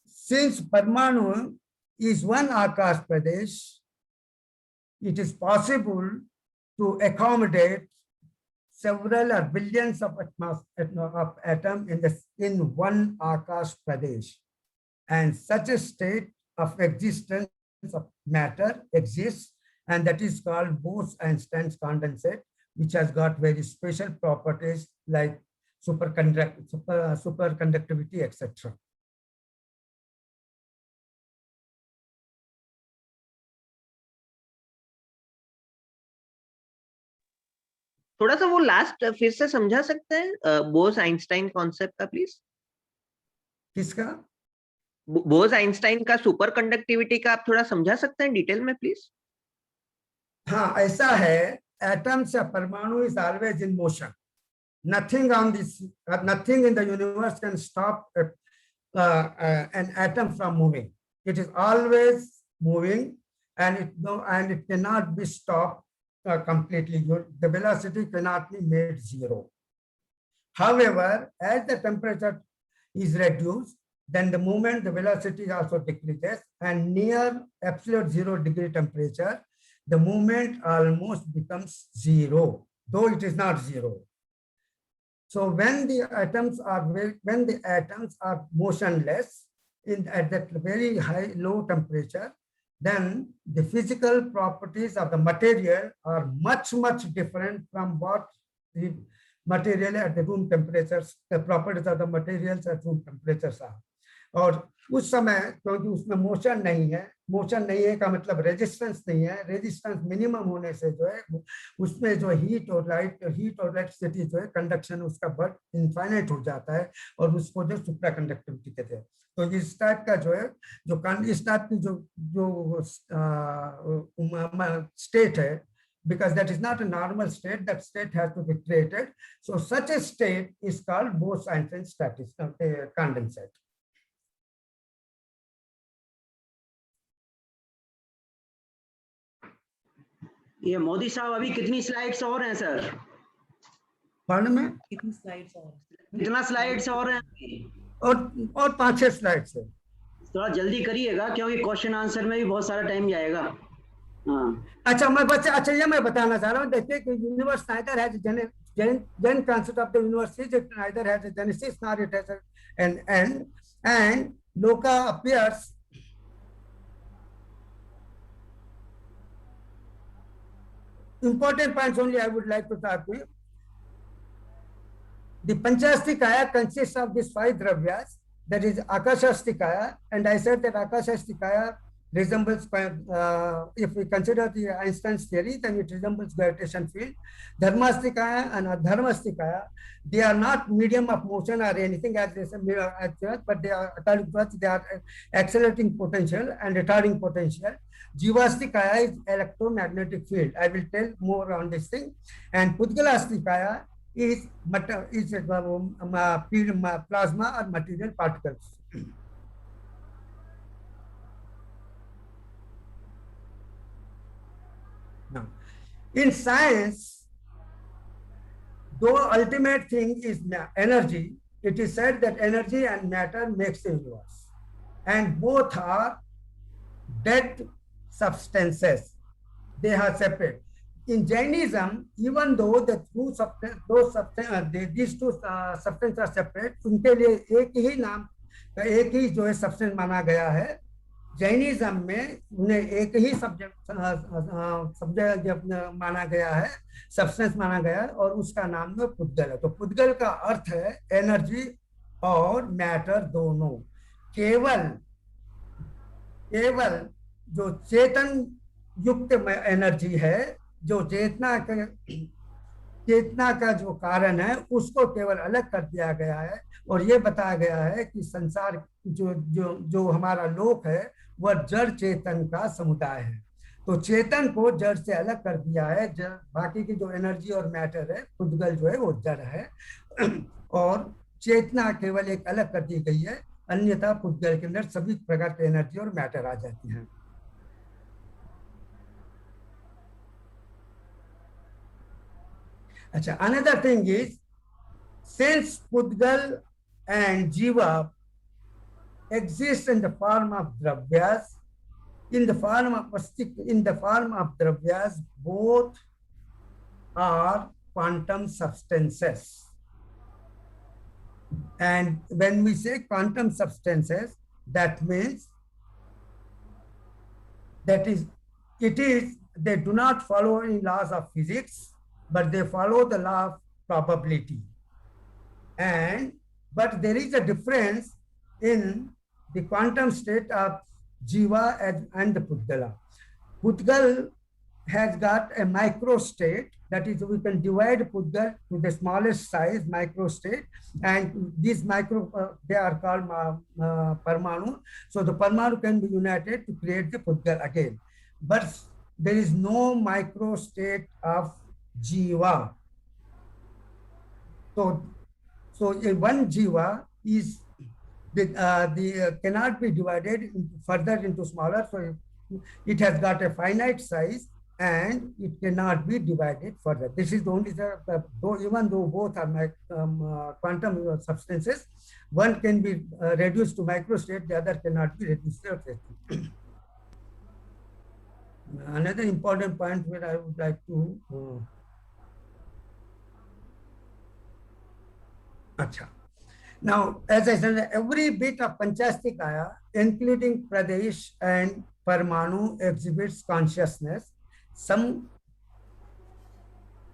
Since Parmanu is one Akash Pradesh, it is possible to accommodate several or billions of atoms in one Akash Pradesh. And such a state of existence of matter exists, and that is called Bose-Einstein's condensate, which has got very special properties like superconductivity, etc. थोड़ा सा वो last फिर से समझा सकते हैं Bose Einstein concept का please? किसका? बोस आइंस्टाइन का सुपर कंडक्टिविटी का आप थोड़ा समझा सकते हैं डिटेल में प्लीज? हाँ, ऐसा है, atoms या परमाणु is always in motion. Nothing in the universe can stop an atom from moving. It is always moving, and it cannot be stopped completely. The velocity cannot be made zero. However, as the temperature is reduced, then the moment the velocity also decreases, and near absolute 0 degree temperature, the movement almost becomes zero, though it is not zero. So when the atoms are motionless at that very low temperature, then the physical properties of the material are much different from what the material at the room temperatures, the properties of the materials at room temperatures are. और उस समय क्योंकि उसमें motion नहीं है का मतलब resistance नहीं है, रेजिस्टेंस मिनिमम होने से जो है उसमें जो हीट और इलेक्ट्रिसिटी जो है कंडक्शन उसका बट इनफाइनाइट हो जाता है, और उसको जो सुप्रा कंडक्टिविटी कहते हैं। तो इस टाइप का जो है इस टाइप की जो स्टेट है, because that is not a normal state, that state has to be created. So such a state is called Bose-Einstein condensate. ये मोदी साहब अभी कितनी स्लाइड्स और हैं सर? पढ़ने में कितनी स्लाइड्स और? कितना स्लाइड्स और हैं? और 5-6 स्लाइड्स है। थोड़ा जल्दी करिएगा क्योंकि क्वेश्चन आंसर में भी बहुत सारा टाइम जाएगा। हाँ, अच्छा ये मैं बताना चाह रहा हूँ, देखिए कि universe neither has gen concept of the universe is it neither has a genesis nor it has an end, and Loka appears important points only I would like to talk to you. The Panchastikaya consists of these 5 dravyas, that is Akashastikaya, and I said that Akashastikaya resembles, if we consider the Einstein's theory, then it resembles gravitational field. Dharmastikaya and Adharmastikaya, they are not medium of motion or anything as they say, but they are accelerating potential and retarding potential. Jivastikaya is electromagnetic field. I will tell more on this thing. And Pudgalastikaya is plasma or material particles. Now, in science, though ultimate thing is energy, it is said that energy and matter makes the universe, and both are dead substances. They are separate. In Jainism, even though the these two substances are separate, उनके लिए एक ही जो है substance माना गया है। Jainism में उन्हें एक ही सब्जेक्ट माना गया है, सब्सटेंस माना गया है, और उसका नाम जो पुद्गल है। तो पुद्गल का अर्थ है एनर्जी और मैटर दोनों। केवल जो चेतन युक्त एनर्जी है, जो चेतना चेतना का जो कारण है उसको केवल अलग कर दिया गया है और ये बताया गया है कि संसार जो जो जो हमारा लोक है वह जड़ चेतन का समुदाय है। तो चेतन को जड़ से अलग कर दिया है। बाकी की जो एनर्जी और मैटर है, पुद्गल जो है वो जड़ है और चेतना केवल एक अलग कर दी गई है, अन्यथा पुद्गल के अंदर सभी प्रकार के एनर्जी और मैटर आ जाती हैं। अच्छा, another thing is, since Pudgal and Jiva exist in the form of dravyas, in the form of dravyas, both are quantum substances. And when we say quantum substances, that means they do not follow any laws of physics, but they follow the law of probability. But there is a difference in the quantum state of Jiva and the Pudgala. Pudgal has got a micro state, that is, we can divide Pudgal to the smallest size, micro state, and these micro, they are called Parmanu. So the Parmanu can be united to create the Pudgal again. But there is no micro state of Jiva. So one Jiva is cannot be divided further into smaller. So it has got a finite size and it cannot be divided further. This is the only even though both are quantum substances, one can be reduced to micro state, the other cannot be reduced to state. Another important point where I would like to now, as I said, every bit of Panchastikaya, including Pradesh and Parmanu, exhibits consciousness.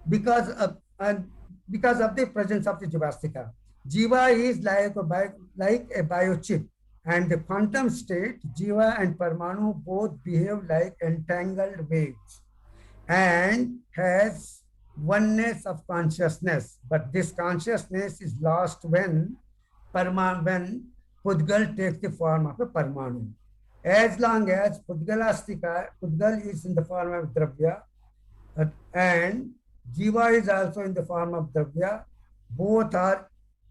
Because of the presence of the Jivastika. Jiva is like a biochip, and the quantum state, Jiva and Parmanu both behave like entangled waves and has oneness of consciousness, but this consciousness is lost when Pudgal takes the form of a Parmanu. As long as Pudgal is in the form of Dravya and Jiva is also in the form of Dravya, both are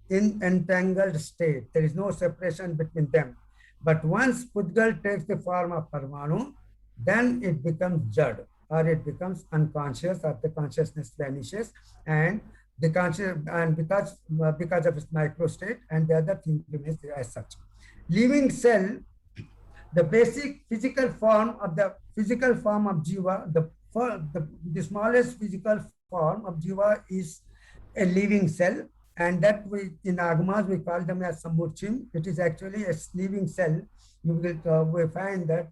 in entangled state. There is no separation between them. But once Pudgal takes the form of Parmanu, then it becomes Jad, or it becomes unconscious, or the consciousness vanishes, and the conscious, and because of its micro state, and the other thing remains as such. Living cell, the basic physical form of Jiva, the smallest physical form of Jiva is a living cell, and that in Agamas we call them as Samurchim. It is actually a living cell. You will find that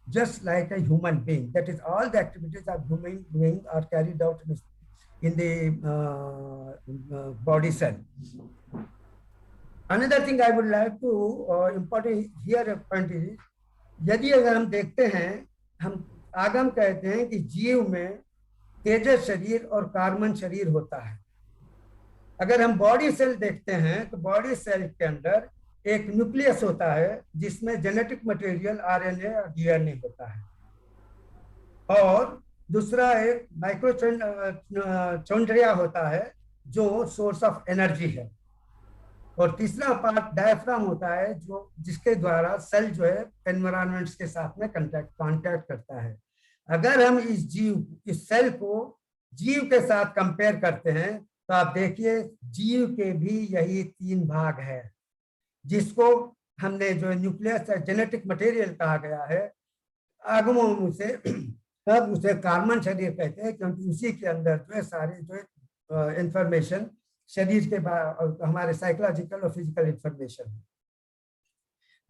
just like a human being, that is, all the activities of human being are carried out in the body cell. Another thing I would like to important here a point is, यदि अगर हम देखते हैं, हम आगम कहते हैं कि जीव में तेजस शरीर और कार्बन शरीर होता है। अगर हम बॉडी सेल देखते हैं तो बॉडी सेल के अंदर एक न्यूक्लियस होता है जिसमें जेनेटिक मटेरियल आरएनए और डीएनए होता है, और दूसरा एक माइक्रोचोंड्रिया होता है जो सोर्स ऑफ एनर्जी है, और तीसरा पार्ट डायफ्राम होता है जो जिसके द्वारा सेल जो है एनवायरनमेंट्स के साथ में कांटेक्ट करता है। अगर हम इस सेल को जीव के साथ कंपेयर करते हैं तो आप देखिए जीव के भी यही 3 भाग है, जिसको हमने जो न्यूक्लियस जेनेटिक मटेरियल कहा गया है, आगमों से तब उसे कार्बन शरीर कहते हैं, क्योंकि उसी के अंदर जो है सारे जो इंफॉर्मेशन शरीर के हमारे साइकोलॉजिकल और फिजिकल इंफॉर्मेशन।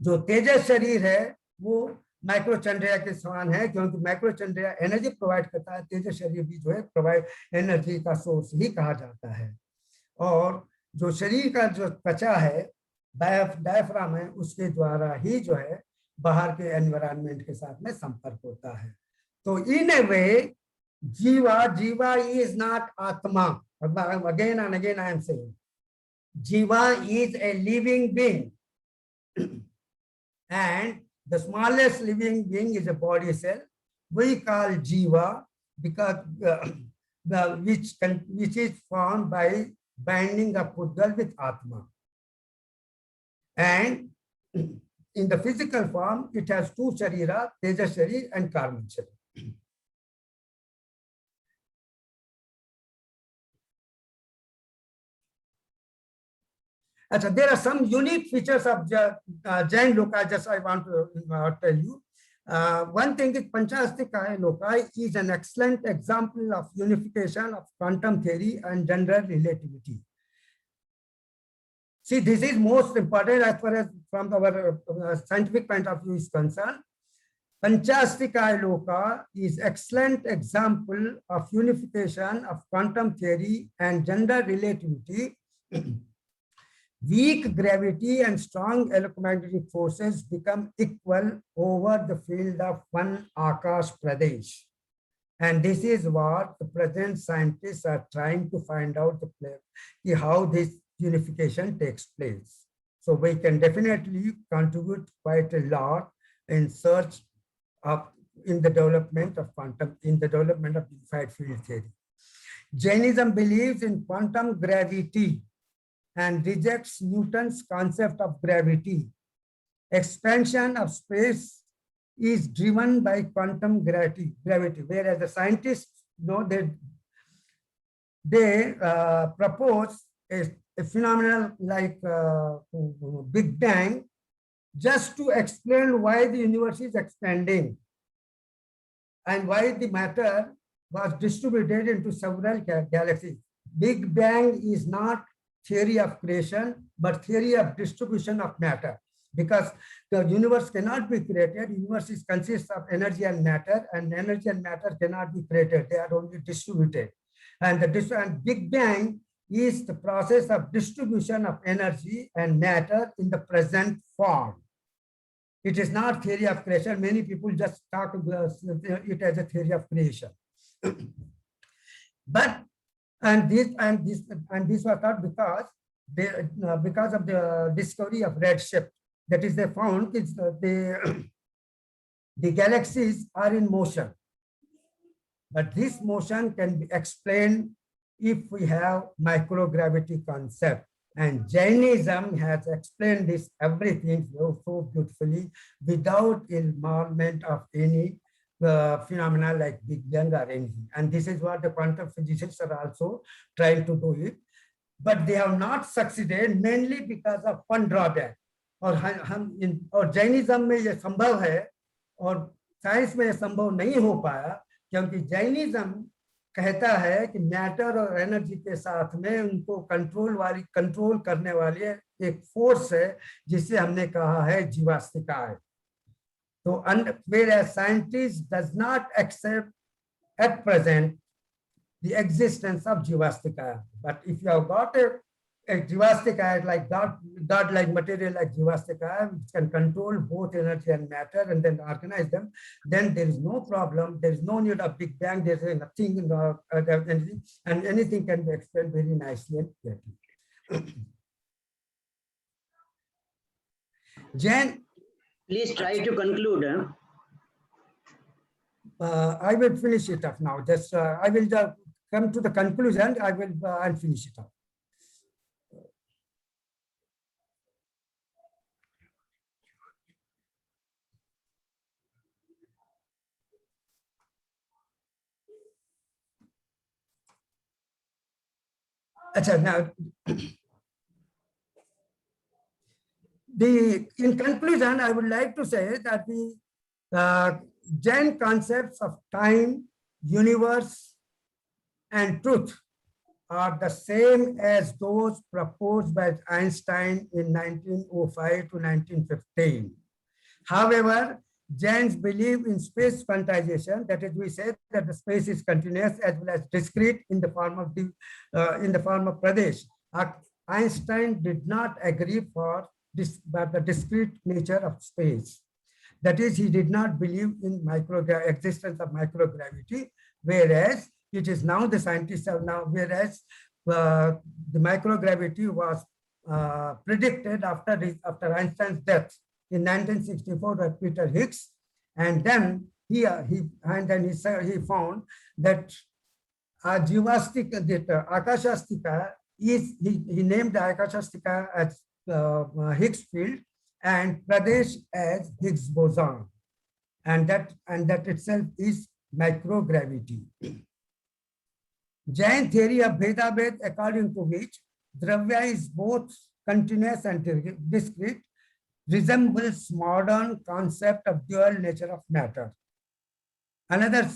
जो तेजस शरीर है वो माइक्रोचंड्रिया के समान है, क्योंकि माइक्रोचंड्रिया एनर्जी प्रोवाइड करता है, तेजस शरीर भी जो है प्रोवाइड एनर्जी का सोर्स ही कहा जाता है। और जो शरीर का जो त्वचा है, डायफ्राम है, उसके द्वारा ही जो है बाहर के एनवायरनमेंट के साथ में संपर्क होता है। तो इन ए वे जीवा इज नॉट आत्मा, Again and again I am saying, Jiva is a living being. And the smallest living being is a body cell. We call Jiva because which is formed by binding of Pudgal with Atma. And in the physical form, it has two Sharira, Tejas Sharir and Karmic Sharir. There are some unique features of Jain Loka, just I want to tell you. One thing is Panchastikaya Loka is an excellent example of unification of quantum theory and general relativity. See, this is most important as far as from our scientific point of view is concerned. Panchastikaya Loka is excellent example of unification of quantum theory and general relativity. Weak gravity and strong electromagnetic forces become equal over the field of one Akash Pradesh. And this is what the present scientists are trying to find out how this unification takes place. So we can definitely contribute quite a lot in search of in the development of quantum, in the development of unified field theory. Jainism believes in quantum gravity and rejects Newton's concept of gravity. Expansion of space is driven by quantum gravity, whereas the scientists know that they propose a phenomenon like Big Bang just to explain why the universe is expanding and why the matter was distributed into several galaxies. Big Bang is not theory of creation, but theory of distribution of matter, because the universe cannot be created. Universe consists of energy and matter cannot be created. They are only distributed. And the Big Bang is the process of distribution of energy and matter in the present form. It is not theory of creation. Many people just talk about it as a theory of creation. But this was thought because of the discovery of redshift. That is, they found the galaxies are in motion, but this motion can be explained if we have microgravity concept. And Jainism has explained this everything so beautifully without involvement of any phenomena like Big Bang or anything. And this is what the quantum physicists are also trying to do it. But they have not succeeded mainly because of one drawback. और Jainism में ये संभव है और science में ये संभव नहीं हो पाया, क्योंकि जैनिज्म कहता है कि मैटर और एनर्जी के साथ में उनको कंट्रोल करने वाली एक फोर्स है जिसे हमने कहा है जीवास्तिकाय. So, whereas scientists does not accept at present the existence of Jivastikaya. But if you have got a Jivastikaya like God-like material like Jivastikaya, which can control both energy and matter and then organize them, then there is no problem. There is no need of Big Bang. There is nothing, anything, and anything can be explained very nicely and clearly. Jen, please try to conclude. I will finish it up now. Just I will just come to the conclusion. I will I'll finish it up. Now, in conclusion, I would like to say that the Jain concepts of time, universe, and truth are the same as those proposed by Einstein in 1905 to 1915. However, Jains believe in space quantization. That is, we say that the space is continuous as well as discrete in the form of Pradesh. Einstein did not agree for this, but the discrete nature of space. That is, he did not believe in existence of microgravity, whereas it is now the scientists have now, whereas the microgravity was predicted after Einstein's death in 1964 by Peter Higgs, and then he found that Jivastika, that Akashastika is, he named the Akashastika as Higgs field and Pradesh as Higgs boson, and that itself is microgravity. Jain theory of Bhedabhed, according to which Dravya is both continuous and discrete, resembles modern concept of dual nature of matter. Another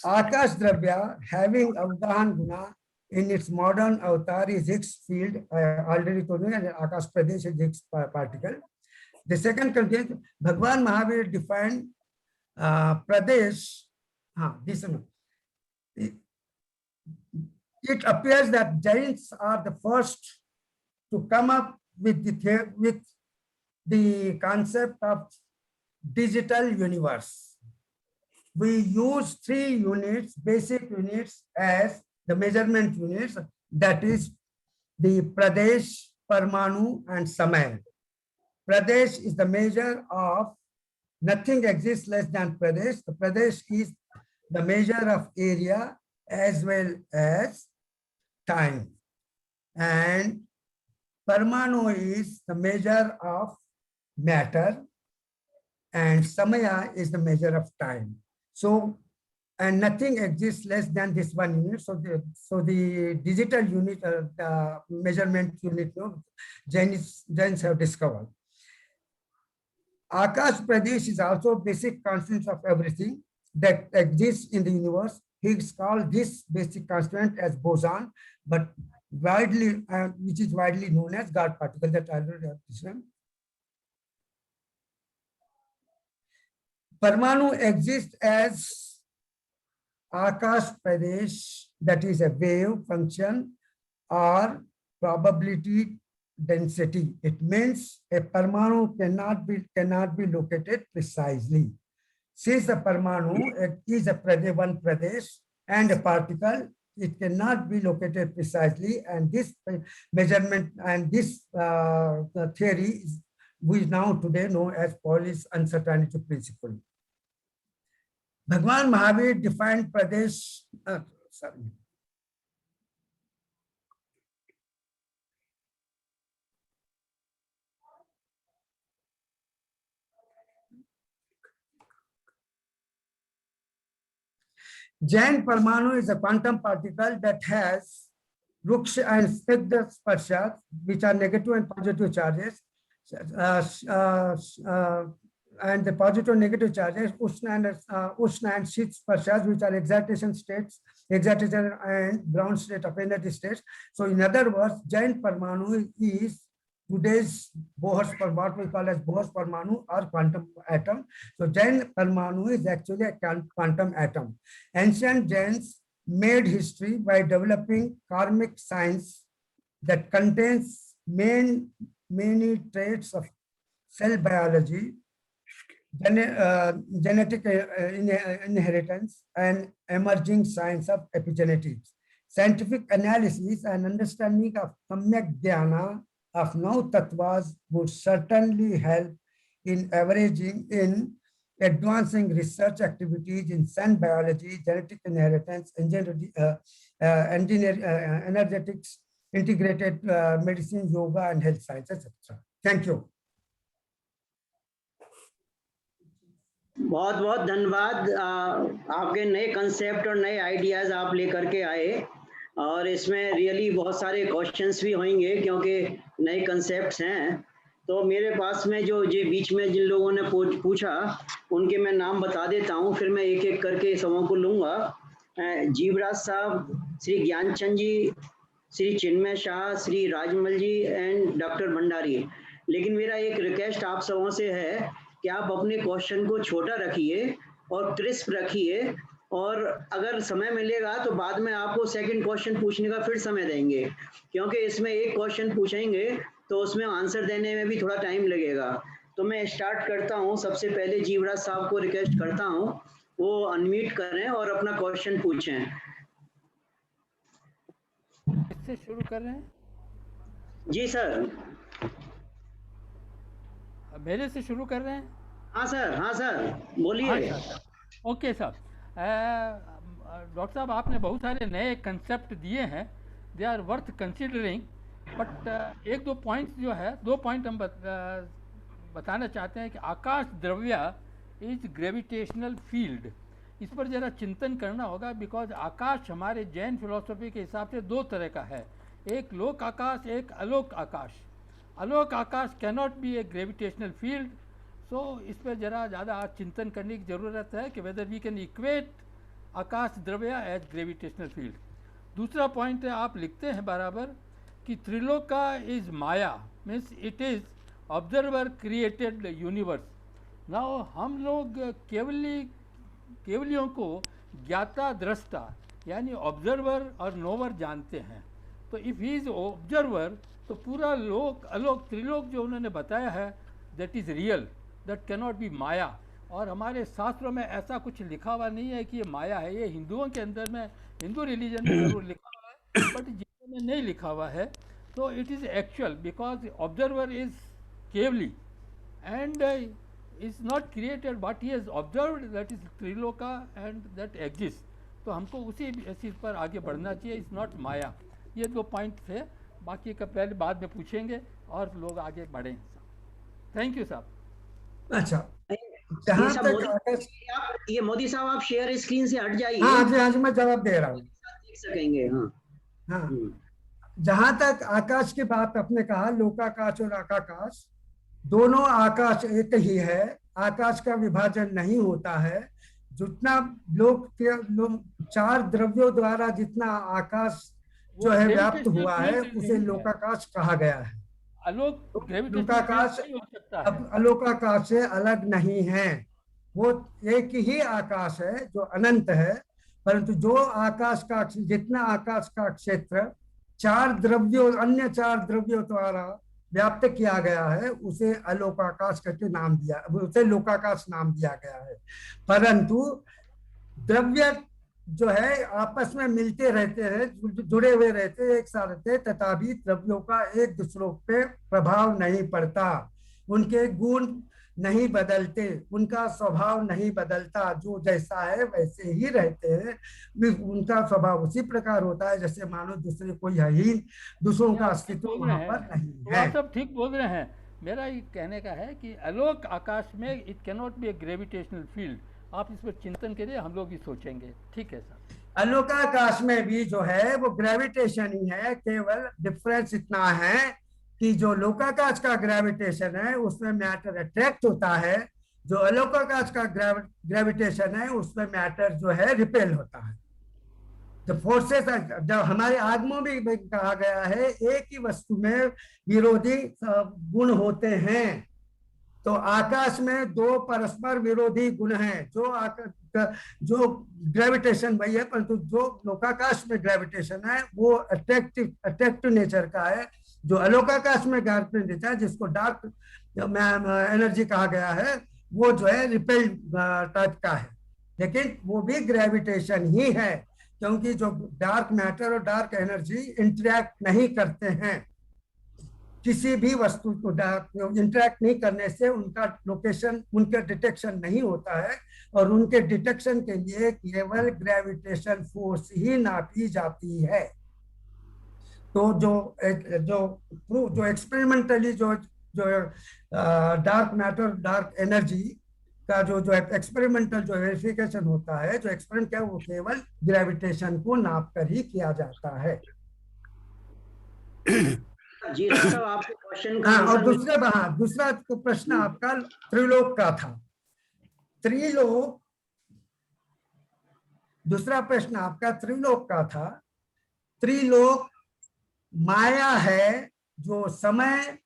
Akash Dravya, having Avdahan Guna in its modern avatar, is Higgs field. I already told you, and Akash Pradesh is Higgs particle. The second condition, Bhagwan Mahavir defined Pradesh. This one. It appears that Jains are the first to come up with the concept of digital universe. We use 3 units, basic units, as the measurement units, that is the Pradesh, Parmanu, and Samay. Pradesh is the measure of nothing exists less than Pradesh. The Pradesh is the measure of area as well as time. And Parmanu is the measure of matter, and Samaya is the measure of time. So, and nothing exists less than this one unit. So the digital unit, the measurement unit, Jains have discovered. Akash Pradesh is also basic constant of everything that exists in the universe. Higgs called this basic constant as boson, but widely, which is widely known as God particle, that I already have described. Parmanu exists as Akash Pradesh, that is a wave function or probability density. It means a Parmanu cannot be located precisely. Since the Parmanu is a one Pradesh and a particle, it cannot be located precisely, and this measurement and this theory is, we now today know as Pauli's uncertainty principle. Bhagwan Mahavir defined Pradesh, Jain Parmanu is a quantum particle that has Ruksha and Snigdha Sparshas, which are negative and positive charges, and the positive and negative charges, Ushna and Shit Sparshas, which are excitation states, excitation and ground state of energy states. So in other words, Jain Parmanu is today's Bohr's, what we call as Bohr's Parmanu or quantum atom. So Jain Parmanu is actually a quantum atom. Ancient Jains made history by developing karmic science that contains many traits of cell biology, genetic inheritance, and emerging science of epigenetics. Scientific analysis and understanding of Samyak Dhyana of now tattvas would certainly help in advancing research activities in cell biology, genetic inheritance, energetics, integrated medicine, yoga, and health science, etc. Thank you. बहुत बहुत धन्यवाद। आपके नए concept और नए ideas आप लेकर के आए, और इसमें रियली बहुत सारे क्वेश्चंस भी होंगे क्योंकि नए कंसेप्ट्स हैं। तो मेरे पास में जो बीच में जिन लोगों ने पूछा उनके मैं नाम बता देता हूं, फिर मैं एक एक करके सबों को लूँगा। जीवराज साहब, श्री ज्ञानचंद जी, श्री चिन्मय शाह, श्री राजमल जी एंड डॉक्टर भंडारी। लेकिन मेरा एक रिक्वेस्ट आप सबों से है कि आप अपने क्वेश्चन को छोटा रखिए और क्रिस्प रखिए, और अगर समय मिलेगा तो बाद में आपको सेकंड क्वेश्चन पूछने का फिर समय देंगे, क्योंकि इसमें एक क्वेश्चन पूछेंगे तो उसमें आंसर देने में भी थोड़ा टाइम लगेगा। तो मैं स्टार्ट करता हूं। सबसे पहले जीवराज साहब को रिक्वेस्ट करता हूं वो अनम्यूट करें और अपना क्वेश्चन पूछें। से शुरू कर रहे हैं? जी सर। मेरे से शुरू कर रहे हैं? हाँ सर बोलिए। Okay sir. डॉक्टर साहब, आपने बहुत सारे नए कंसेप्ट दिए हैं, they are worth considering, but एक दो पॉइंट्स जो है, 2 पॉइंट हम बताना चाहते हैं कि आकाश द्रव्य इज ग्रेविटेशनल फील्ड। इस पर ज़रा चिंतन करना होगा, बिकॉज आकाश हमारे जैन फिलॉसफी के हिसाब से 2 तरह का है, एक लोक आकाश, एक अलोक आकाश। Alok akash cannot be a gravitational field. So इस पर ज़रा ज़्यादा चिंतन करने की ज़रूरत है कि whether we can equate akash dravya as gravitational field. दूसरा पॉइंट है, आप लिखते हैं बराबर कि triloka is maya, means it is observer created universe. Now हम लोग केवलियों को ज्ञाता दृष्टा यानी ऑब्जर्वर और नोवर जानते हैं। तो इफ़ ही इज़ ऑब्जर्वर, तो पूरा लोक अलोक त्रिलोक जो उन्होंने बताया है, that is real, that cannot be maya. और हमारे शास्त्रों में ऐसा कुछ लिखा हुआ नहीं है कि ये माया है। ये हिंदुओं के अंदर में, हिंदू रिलीजन में जरूर लिखा हुआ है, बट जिसमें में नहीं लिखा हुआ है। तो it is actual, because observer is kevali and is not created, what he has observed, that is triloka and that exists। तो हमको उसी चीज़ पर आगे बढ़ना चाहिए, इज़ नॉट माया। ये 2 पॉइंट थे, बाकी का पहले बाद में पूछेंगे और लोग आगे बढ़ें। थैंक यू साहब। अच्छा, ये मोदी साहब आप शेयर स्क्रीन से हट जाइए। हाँ जी, मैं जवाब दे रहा हूँ, देख सकेंगे। हाँ। जहां तक आकाश की बात आपने कहा, लोकाकाश और आकाकाश दोनों आकाश एक ही है, आकाश का विभाजन नहीं होता है। जितना लोक 4 द्रव्यों द्वारा जितना आकाश जो है व्याप्त हुआ है, उसे लोकाकाश कहा गया है। लोकाकाश अलोकाकाश से अलग नहीं है, वो एक ही आकाश है जो अनंत है। परंतु जो आकाश का, जितना आकाश का क्षेत्र 4 द्रव्यों, अन्य 4 द्रव्यों द्वारा व्याप्त किया गया है, उसे अलोकाकाश करके नाम दिया, उसे लोकाकाश नाम दिया गया है। परंतु द्रव्य जो है आपस में मिलते रहते हैं, जुड़े हुए रहते हैं, एक साथ रहते, तथापि द्रव्यों का एक दूसरों पे प्रभाव नहीं पड़ता, उनके गुण नहीं बदलते, उनका स्वभाव नहीं बदलता, जो जैसा है वैसे ही रहते हैं। उनका स्वभाव उसी प्रकार होता है जैसे मानो दूसरे कोई है ही, दूसरों का अस्तित्व वहां पर नहीं है। आप सब ठीक बोल रहे हैं। मेरा ये कहने का है कि अलोक आकाश में it can not be a gravitational field. आप इस पर चिंतन करिए, हम लोग भी सोचेंगे। ठीक है सर। अलोकाकाश में भी जो है वो ग्रेविटेशन ही है, केवल डिफरेंस इतना है कि जो लोकाकाश का ग्रेविटेशन है उसमें मैटर अट्रैक्ट होता है, जो अलोकाकाश का ग्रेविटेशन है उसमें मैटर जो है रिपेल होता है। जब फोर्सेस, जब हमारे आगमों में कहा गया है एक ही वस्तु में विरोधी गुण होते हैं, तो आकाश में 2 परस्पर विरोधी गुण हैं। जो ग्रेविटेशन वही है, परंतु जो लोकाकाश में ग्रेविटेशन है वो अट्रैक्टिव नेचर का है। जो अलोकाकाश में ग्रेविटेशन नेचर, जिसको डार्क एनर्जी कहा गया है, वो जो है रिपेल टाइप का है, लेकिन वो भी ग्रेविटेशन ही है, क्योंकि जो डार्क मैटर और डार्क एनर्जी इंटरेक्ट नहीं करते हैं। किसी भी वस्तु को इंटरेक्ट नहीं करने से उनका लोकेशन, उनका डिटेक्शन नहीं होता है, और उनके डिटेक्शन के लिए केवल ग्रेविटेशन फोर्स ही नापी जाती है। तो जो एक्सपेरिमेंटली जो डार्क मैटर, डार्क एनर्जी का जो एक्सपेरिमेंटल जो वेरिफिकेशन होता है, जो एक्सपेरिमेंट है, वो केवल ग्रेविटेशन को नाप कर ही किया जाता है। जी साहब, आपके क्वेश्चन का और दूसरा प्रश्न आपका त्रिलोक का था। त्रिलोक, दूसरा प्रश्न आपका त्रिलोक का था। त्रिलोक माया है जो समय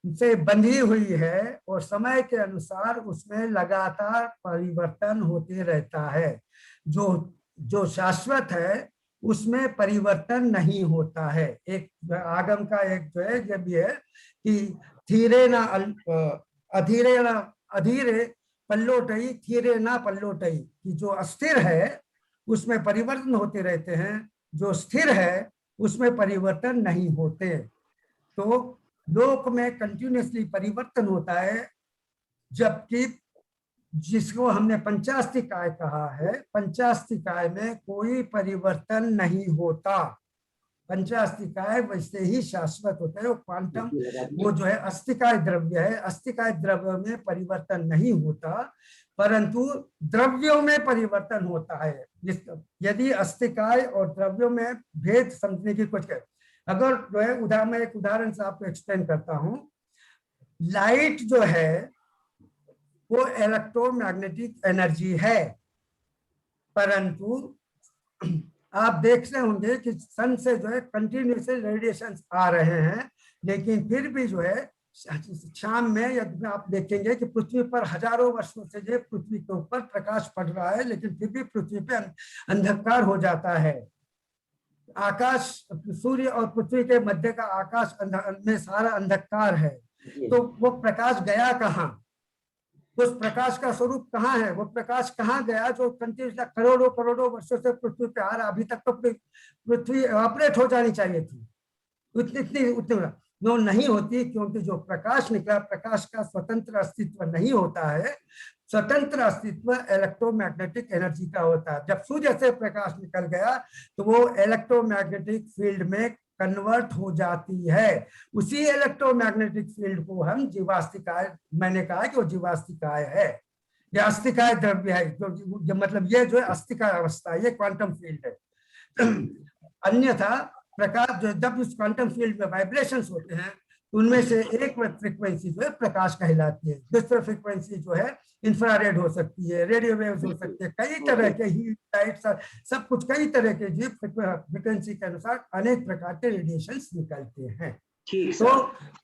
से बंधी हुई है और समय के अनुसार उसमें लगातार परिवर्तन होते रहता है। जो शाश्वत है उसमें परिवर्तन नहीं होता है। एक आगम का एक जो है ये भी है कि धीरे ना अधीरे पल्लोटई, धीरे ना पल्लोटई, कि जो अस्थिर है उसमें परिवर्तन होते रहते हैं, जो स्थिर है उसमें परिवर्तन नहीं होते। तो लोक में कंटिन्यूसली परिवर्तन होता है, जबकि जिसको हमने पंचास्तिकाय कहा है, पंचास्तिकाय में कोई परिवर्तन नहीं होता। पंचास्तिकाय वैसे ही शाश्वत होते हैं। क्वांटम वो जो है अस्तिकाय द्रव्य है, अस्तिकाय द्रव्य में परिवर्तन नहीं होता, परंतु द्रव्यों में परिवर्तन होता है। यदि अस्तिकाय और द्रव्यों में भेद समझने की कोशिश करें, अगर जो है मैं एक उदाहरण से आपको एक्सप्लेन करता हूं। लाइट जो है वो इलेक्ट्रोमैग्नेटिक एनर्जी है, परंतु आप देखते होंगे कि सन से जो है कंटिन्यूसली रेडिएशन आ रहे हैं, लेकिन फिर भी जो है शाम में यदि आप देखेंगे कि पृथ्वी पर हजारों वर्षों से जो पृथ्वी के ऊपर प्रकाश पड़ रहा है, लेकिन फिर भी पृथ्वी पे अंधकार हो जाता है। आकाश, सूर्य और पृथ्वी के मध्य का आकाश में सारा अंधकार है, तो वो प्रकाश गया कहाँ? उस प्रकाश का स्वरूप कहाँ है? वो प्रकाश कहाँ गया जो कंटिन्यूसली करोड़ों करोड़ों वर्षों से पृथ्वी पे आ रहा? अभी तक तो पृथ्वी ऑपरेट हो जानी चाहिए थी, उतनी वो नहीं होती, क्योंकि जो प्रकाश निकला, प्रकाश का स्वतंत्र अस्तित्व नहीं होता है। स्वतंत्र अस्तित्व इलेक्ट्रोमैग्नेटिक एनर्जी का होता है। जब सूर्य से प्रकाश निकल गया तो वो इलेक्ट्रोमैग्नेटिक फील्ड में कन्वर्ट हो जाती है। उसी इलेक्ट्रोमैग्नेटिक फील्ड को हम जीवास्तिकाय, मैंने कहा कि वो जीवास्तिकाय है, ये अस्तिकाय द्रव्य है, जो मतलब ये जो है अस्तिकाय अवस्था, ये क्वांटम फील्ड है। अन्यथा प्रकाश जो जब इस क्वांटम फील्ड में वाइब्रेशंस होते हैं, उनमें से एक फ्रीक्वेंसी जो है प्रकाश कहलाती है, दूसरी फ्रीक्वेंसी जो है इंफ्रारेड हो सकती है, रेडियो वेव्स हो सकती है, कई तरह के हीट, लाइट, सब कुछ कई तरह के जो फ्रीक्वेंसी के अनुसार अनेक प्रकार के रेडिएशंस निकलते हैं। तो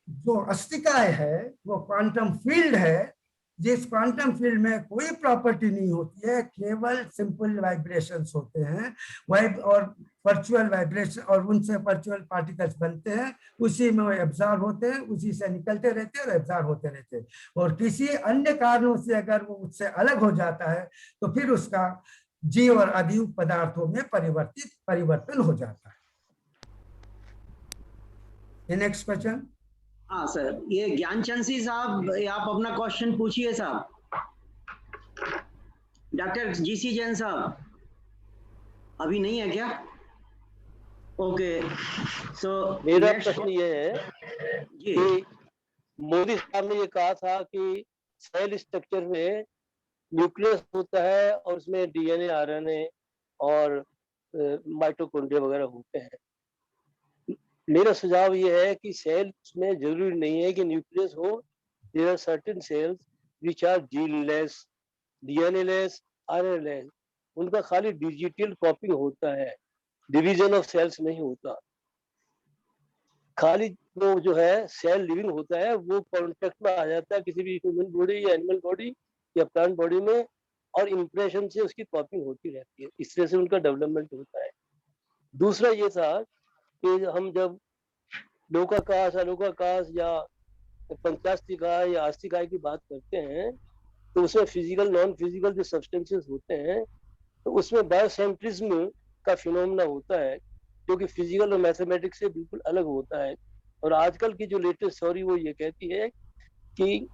जो अस्तिकाय है वो क्वांटम फील्ड है, जिस क्वांटम फील्ड में कोई प्रॉपर्टी नहीं होती है, केवल सिंपल वाइब्रेशंस होते हैं, और वर्चुअल वाइब्रेशन, और उनसे वर्चुअल पार्टिकल्स बनते हैं, उसी में वो एब्जॉर्ब होते हैं, उसी से निकलते रहते हैं और एब्जॉर्ब होते रहते हैं। और किसी अन्य कारणों से अगर वो उससे अलग हो जाता है तो फिर उसका जीव और अजीव पदार्थों में परिवर्तन हो जाता है। Next question. हाँ सर, ये ज्ञानचंद सिंह साहब, आप अपना क्वेश्चन पूछिए साहब। डॉक्टर जीसी जैन साहब अभी नहीं है क्या? ओके, सो मेरा प्रश्न ये है कि मोदी साहब ने ये कहा था कि सेल स्ट्रक्चर में न्यूक्लियस होता है और उसमें डीएनए, आरएनए और माइटोकॉन्ड्रिया वगैरह होते हैं। मेरा सुझाव ये है कि सेल्स में जरूरी नहीं है कि न्यूक्लियस हो। There are certain cells which are gene less, DNA less, RNA less, उनका खाली डिजिटल कॉपिंग होता है, डिवीजन ऑफ सेल्स नहीं होता। खाली वो जो है सेल लिविंग होता है, वो कॉन्टेक्ट में आ जाता है किसी भी ह्यूमन बॉडी या एनिमल बॉडी या प्लांट बॉडी में, और इंप्रेशन से उसकी कॉपिंग होती रहती है, इस तरह से उनका डेवलपमेंट होता है। दूसरा ये था कि हम जब लोकाकाश, अलोकाकाश या पंचास्तिकाय या अस्तिकाय की बात करते हैं, तो उसमें फिजिकल, नॉन फिजिकल जो सब्सटेंसेस होते हैं, तो उसमें बायोसेंट्रिज्म का फिनोमेना होता है, जो कि फिजिकल और मैथमेटिक्स से बिल्कुल अलग होता है। और आजकल की जो लेटेस्ट थ्योरी वो ये कहती है कि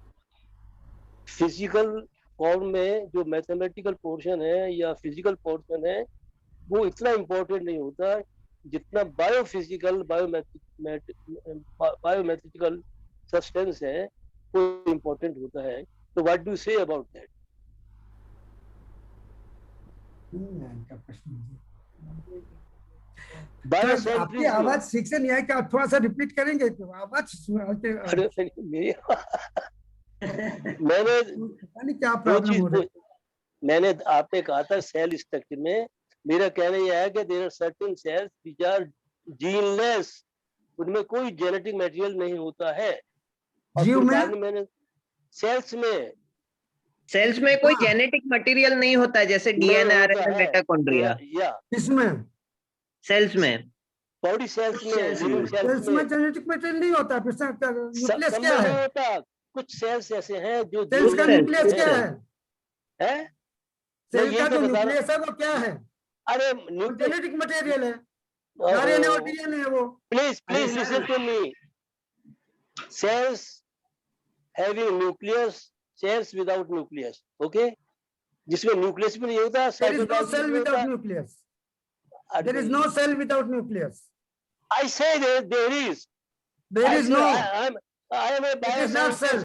फिजिकल फॉर्म में जो मैथमेटिकल पोर्शन है या फिजिकल पोर्शन है, वो इतना इम्पोर्टेंट नहीं होता जितना बायोफिजिकल, बायोमेथिकल सब्सटेंस है वो इम्पोर्टेंट होता है। तो what do you say about that? आपकी आवाज ठीक से नहीं आई, क्या थोड़ा सा रिपीट करेंगे? आवाज मैंने क्या प्रॉब्लम हो रही है? मैंने आपने कहा था सेल स्ट्रक्चर में, मेरा कहना यह है कि there are certain cells which are geneless, उनमें कोई जेनेटिक मटेरियल नहीं होता है। जीव में, मैंने सेल्स में कोई जेनेटिक मटेरियल नहीं होता है, जैसे डीएनए, आरएनए, माइटोकॉन्ड्रिया। किसमें? सेल्स में, बॉडी सेल्स में, सेल्स में जेनेटिक मटेरियल नहीं होता। फिर न्यूक्लियस क्या है? होता, कुछ सेल्स ऐसे हैं जो सेल्स का न्यूक्लियस क्या है? हैं? सेल का जो न्यूक्लियस है वो क्या है? अरे जेनेटिक मटेरियल है। RNA और DNA है वो। Please listen to me. Cells having nucleus, cells without nucleus. Okay? जिसमें न्यूक्लियस भी नहीं होता, There is no cell without nucleus. There is no cell without nucleus. I say there is. There is no. I am a It is not cell.